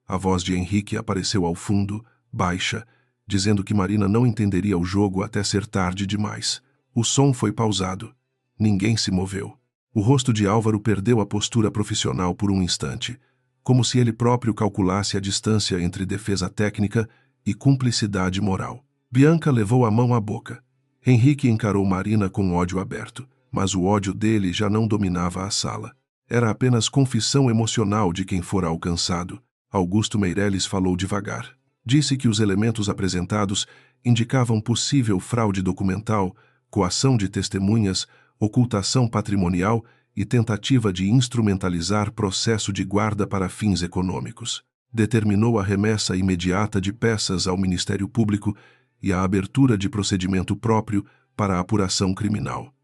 A voz de Henrique apareceu ao fundo, baixa, dizendo que Marina não entenderia o jogo até ser tarde demais. O som foi pausado. Ninguém se moveu. O rosto de Álvaro perdeu a postura profissional por um instante, como se ele próprio calculasse a distância entre defesa técnica e cumplicidade moral. Bianca levou a mão à boca. Henrique encarou Marina com ódio aberto, mas o ódio dele já não dominava a sala. Era apenas confissão emocional de quem fora alcançado. Augusto Meireles falou devagar. Disse que os elementos apresentados indicavam possível fraude documental, coação de testemunhas, ocultação patrimonial e tentativa de instrumentalizar processo de guarda para fins econômicos. Determinou a remessa imediata de peças ao Ministério Público e a abertura de procedimento próprio para a apuração criminal.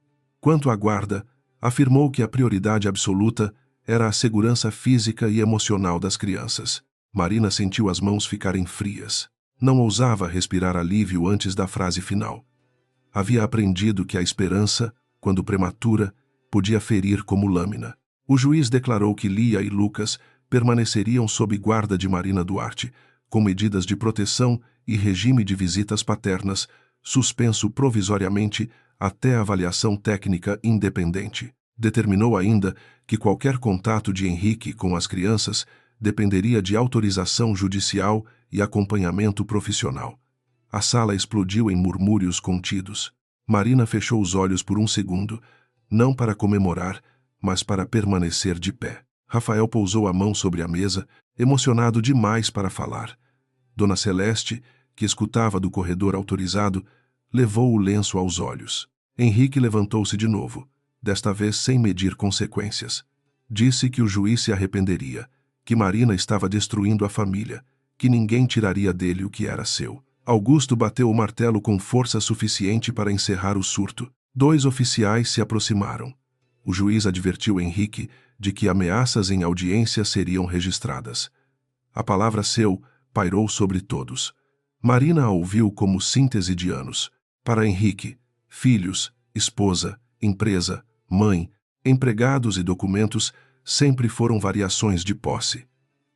Quanto à guarda, afirmou que a prioridade absoluta era a segurança física e emocional das crianças. Marina sentiu as mãos ficarem frias. Não ousava respirar alívio antes da frase final. Havia aprendido que a esperança, quando prematura, podia ferir como lâmina. O juiz declarou que Lia e Lucas permaneceriam sob guarda de Marina Duarte, com medidas de proteção e regime de visitas paternas, suspenso provisoriamente até avaliação técnica independente. Determinou ainda que qualquer contato de Henrique com as crianças dependeria de autorização judicial e acompanhamento profissional. A sala explodiu em murmúrios contidos. Marina fechou os olhos por um segundo, não para comemorar, mas para permanecer de pé. Rafael pousou a mão sobre a mesa, emocionado demais para falar. Dona Celeste, que escutava do corredor autorizado, levou o lenço aos olhos. Henrique levantou-se de novo, desta vez sem medir consequências. Disse que o juiz se arrependeria, que Marina estava destruindo a família, que ninguém tiraria dele o que era seu. Augusto bateu o martelo com força suficiente para encerrar o surto. 2 oficiais se aproximaram. O juiz advertiu Henrique de que ameaças em audiência seriam registradas. A palavra seu pairou sobre todos. Marina a ouviu como síntese de anos. Para Henrique, filhos, esposa, empresa, mãe, empregados e documentos sempre foram variações de posse.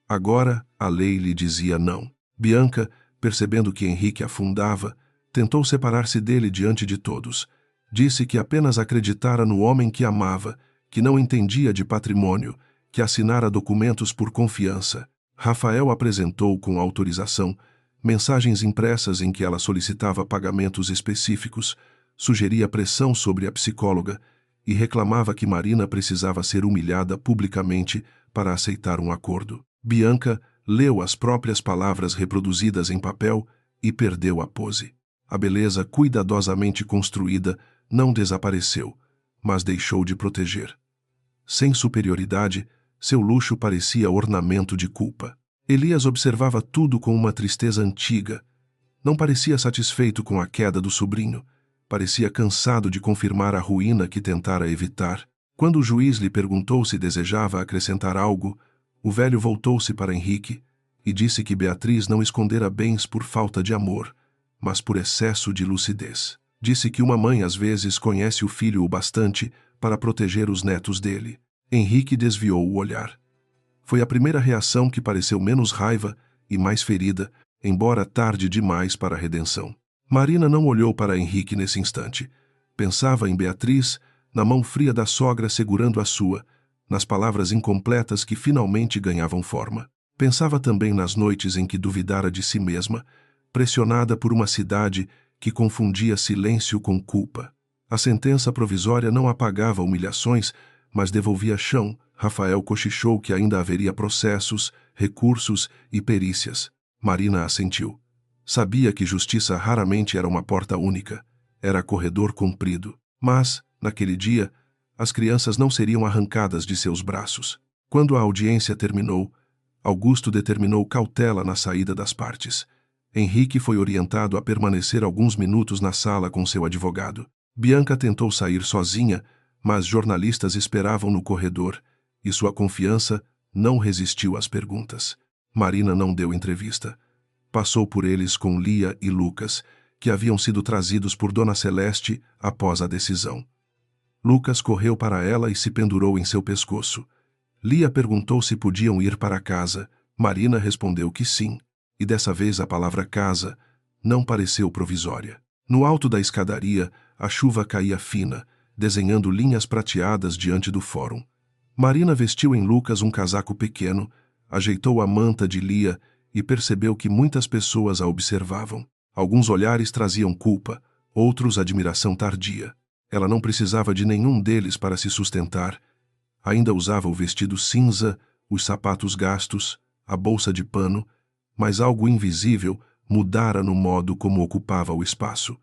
Agora, a lei lhe dizia não. Bianca, percebendo que Henrique afundava, tentou separar-se dele diante de todos. Disse que apenas acreditara no homem que amava, que não entendia de patrimônio, que assinara documentos por confiança. Rafael apresentou com autorização mensagens impressas em que ela solicitava pagamentos específicos, sugeria pressão sobre a psicóloga e reclamava que Marina precisava ser humilhada publicamente para aceitar um acordo. Bianca leu as próprias palavras reproduzidas em papel e perdeu a pose. A beleza cuidadosamente construída não desapareceu, mas deixou de proteger. Sem superioridade, seu luxo parecia ornamento de culpa. Elias observava tudo com uma tristeza antiga. Não parecia satisfeito com a queda do sobrinho. Parecia cansado de confirmar a ruína que tentara evitar. Quando o juiz lhe perguntou se desejava acrescentar algo, o velho voltou-se para Henrique e disse que Beatriz não escondera bens por falta de amor, mas por excesso de lucidez. Disse que uma mãe às vezes conhece o filho o bastante para proteger os netos dele. Henrique desviou o olhar. Foi a primeira reação que pareceu menos raiva e mais ferida, embora tarde demais para a redenção. Marina não olhou para Henrique nesse instante. Pensava em Beatriz, na mão fria da sogra segurando a sua, nas palavras incompletas que finalmente ganhavam forma. Pensava também nas noites em que duvidara de si mesma, pressionada por uma cidade que confundia silêncio com culpa. A sentença provisória não apagava humilhações, mas devolvia chão. Rafael cochichou que ainda haveria processos, recursos e perícias. Marina assentiu. Sabia que justiça raramente era uma porta única, era corredor comprido. Mas, naquele dia, as crianças não seriam arrancadas de seus braços. Quando a audiência terminou, Augusto determinou cautela na saída das partes. Henrique foi orientado a permanecer alguns minutos na sala com seu advogado. Bianca tentou sair sozinha, mas jornalistas esperavam no corredor, e sua confiança não resistiu às perguntas. Marina não deu entrevista. Passou por eles com Lia e Lucas, que haviam sido trazidos por Dona Celeste após a decisão. Lucas correu para ela e se pendurou em seu pescoço. Lia perguntou se podiam ir para casa. Marina respondeu que sim, e dessa vez a palavra casa não pareceu provisória. No alto da escadaria, a chuva caía fina, desenhando linhas prateadas diante do fórum. Marina vestiu em Lucas um casaco pequeno, ajeitou a manta de Lia e percebeu que muitas pessoas a observavam. Alguns olhares traziam culpa, outros admiração tardia. Ela não precisava de nenhum deles para se sustentar. Ainda usava o vestido cinza, os sapatos gastos, a bolsa de pano, mas algo invisível mudara no modo como ocupava o espaço.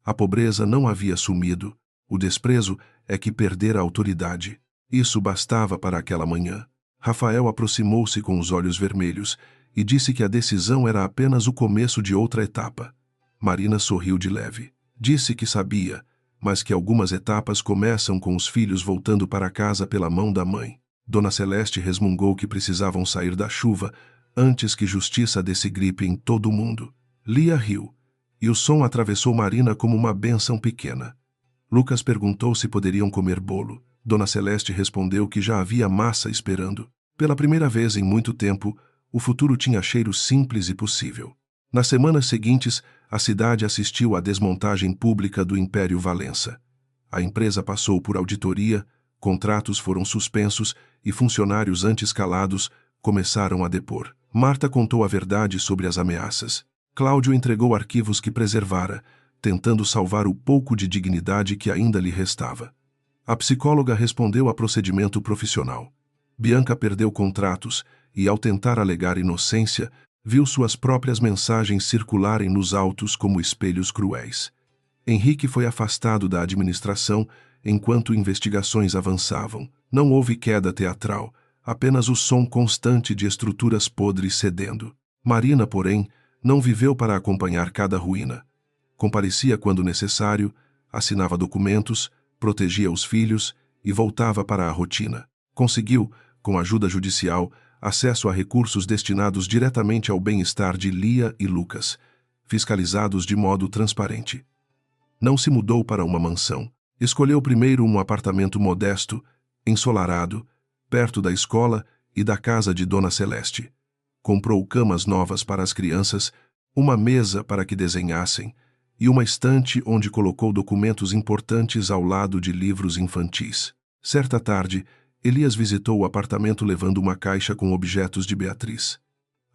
A pobreza não havia sumido, o desprezo é que perdera a autoridade. Isso bastava para aquela manhã. Rafael aproximou-se com os olhos vermelhos e disse que a decisão era apenas o começo de outra etapa. Marina sorriu de leve. Disse que sabia, mas que algumas etapas começam com os filhos voltando para casa pela mão da mãe. Dona Celeste resmungou que precisavam sair da chuva antes que justiça desse gripe em todo o mundo. Lia riu, e o som atravessou Marina como uma bênção pequena. Lucas perguntou se poderiam comer bolo. Dona Celeste respondeu que já havia massa esperando. Pela primeira vez em muito tempo, o futuro tinha cheiro simples e possível. Nas semanas seguintes, a cidade assistiu à desmontagem pública do Império Valença. A empresa passou por auditoria, contratos foram suspensos e funcionários antes calados começaram a depor. Marta contou a verdade sobre as ameaças. Cláudio entregou arquivos que preservara, tentando salvar o pouco de dignidade que ainda lhe restava. A psicóloga respondeu a procedimento profissional. Bianca perdeu contratos e, ao tentar alegar inocência, viu suas próprias mensagens circularem nos autos como espelhos cruéis. Henrique foi afastado da administração enquanto investigações avançavam. Não houve queda teatral, apenas o som constante de estruturas podres cedendo. Marina, porém, não viveu para acompanhar cada ruína. Comparecia quando necessário, assinava documentos, protegia os filhos e voltava para a rotina. Conseguiu, com ajuda judicial, acesso a recursos destinados diretamente ao bem-estar de Lia e Lucas, fiscalizados de modo transparente. Não se mudou para uma mansão. Escolheu primeiro um apartamento modesto, ensolarado, perto da escola e da casa de Dona Celeste. Comprou camas novas para as crianças, uma mesa para que desenhassem e uma estante onde colocou documentos importantes ao lado de livros infantis. Certa tarde, Elias visitou o apartamento levando uma caixa com objetos de Beatriz.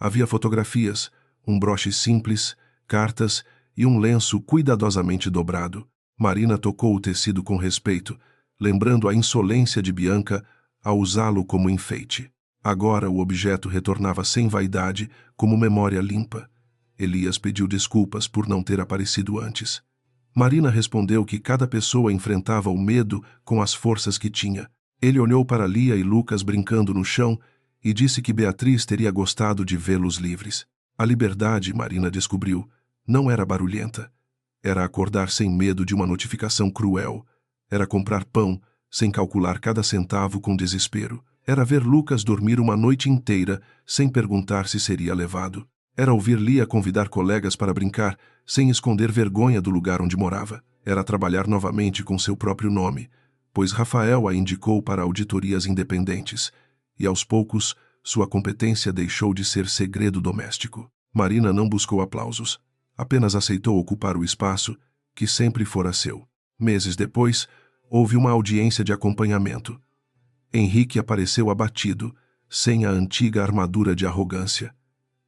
Havia fotografias, um broche simples, cartas e um lenço cuidadosamente dobrado. Marina tocou o tecido com respeito, lembrando a insolência de Bianca ao usá-lo como enfeite. Agora o objeto retornava sem vaidade, como memória limpa. Elias pediu desculpas por não ter aparecido antes. Marina respondeu que cada pessoa enfrentava o medo com as forças que tinha. Ele olhou para Lia e Lucas brincando no chão e disse que Beatriz teria gostado de vê-los livres. A liberdade, Marina descobriu, não era barulhenta. Era acordar sem medo de uma notificação cruel. Era comprar pão, sem calcular cada centavo com desespero. Era ver Lucas dormir uma noite inteira, sem perguntar se seria levado. Era ouvir Lia convidar colegas para brincar, sem esconder vergonha do lugar onde morava. Era trabalhar novamente com seu próprio nome, pois Rafael a indicou para auditorias independentes, e aos poucos sua competência deixou de ser segredo doméstico. Marina não buscou aplausos, apenas aceitou ocupar o espaço que sempre fora seu. Meses depois, houve uma audiência de acompanhamento. Henrique apareceu abatido, sem a antiga armadura de arrogância.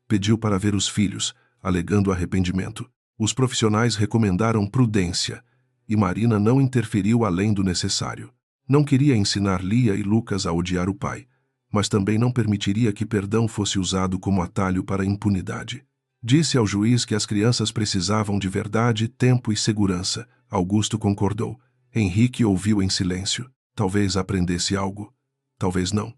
Pediu para ver os filhos, alegando arrependimento. Os profissionais recomendaram prudência, e Marina não interferiu além do necessário. Não queria ensinar Lia e Lucas a odiar o pai, mas também não permitiria que perdão fosse usado como atalho para a impunidade. Disse ao juiz que as crianças precisavam de verdade, tempo e segurança. Augusto concordou. Henrique ouviu em silêncio. Talvez aprendesse algo. Talvez não.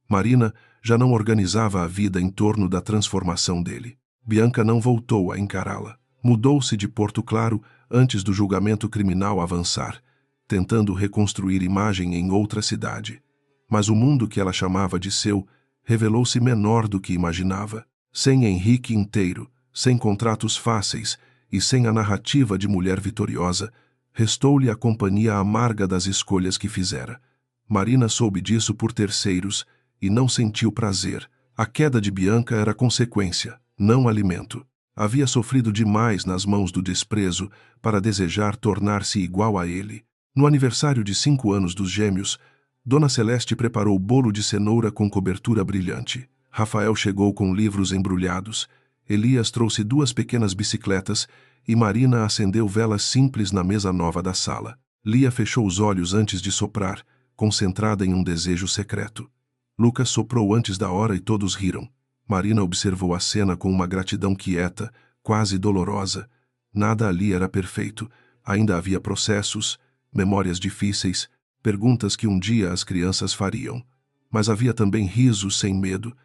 Marina já não organizava a vida em torno da transformação dele. Bianca não voltou a encará-la. Mudou-se de Porto Claro antes do julgamento criminal avançar, tentando reconstruir imagem em outra cidade. Mas o mundo que ela chamava de seu revelou-se menor do que imaginava. Sem Henrique inteiro, sem contratos fáceis e sem a narrativa de mulher vitoriosa, restou-lhe a companhia amarga das escolhas que fizera. Marina soube disso por terceiros e não sentiu prazer. A queda de Bianca era consequência, não alimento. Havia sofrido demais nas mãos do desprezo para desejar tornar-se igual a ele. No aniversário de 5 anos dos gêmeos, Dona Celeste preparou bolo de cenoura com cobertura brilhante. Rafael chegou com livros embrulhados. Elias trouxe 2 pequenas bicicletas e Marina acendeu velas simples na mesa nova da sala. Lia fechou os olhos antes de soprar, concentrada em um desejo secreto. Lucas soprou antes da hora e todos riram. Marina observou a cena com uma gratidão quieta, quase dolorosa. Nada ali era perfeito. Ainda havia processos, memórias difíceis, perguntas que um dia as crianças fariam. Mas havia também risos sem medo,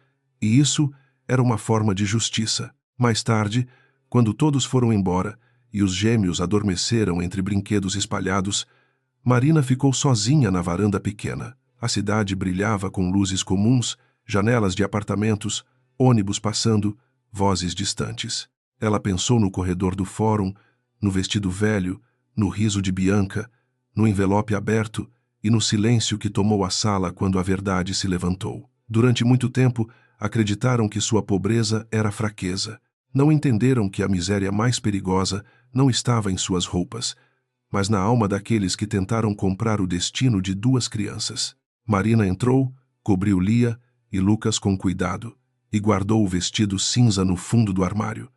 e isso era uma forma de justiça. Mais tarde, quando todos foram embora e os gêmeos adormeceram entre brinquedos espalhados, Marina ficou sozinha na varanda pequena. A cidade brilhava com luzes comuns, janelas de apartamentos, ônibus passando, vozes distantes. Ela pensou no corredor do fórum, no vestido velho, no riso de Bianca, no envelope aberto e no silêncio que tomou a sala quando a verdade se levantou. Durante muito tempo, acreditaram que sua pobreza era fraqueza. Não entenderam que a miséria mais perigosa não estava em suas roupas, mas na alma daqueles que tentaram comprar o destino de 2 crianças. Marina entrou, cobriu Lia e Lucas com cuidado e guardou o vestido cinza no fundo do armário.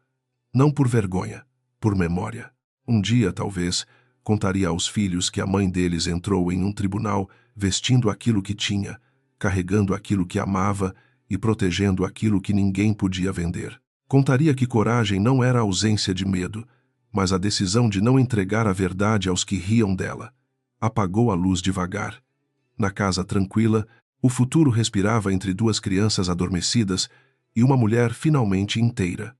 Não por vergonha, por memória. Um dia, talvez, contaria aos filhos que a mãe deles entrou em um tribunal vestindo aquilo que tinha, carregando aquilo que amava e protegendo aquilo que ninguém podia vender. Contaria que coragem não era a ausência de medo, mas a decisão de não entregar a verdade aos que riam dela. Apagou a luz devagar. Na casa tranquila, o futuro respirava entre 2 crianças adormecidas e uma mulher finalmente inteira.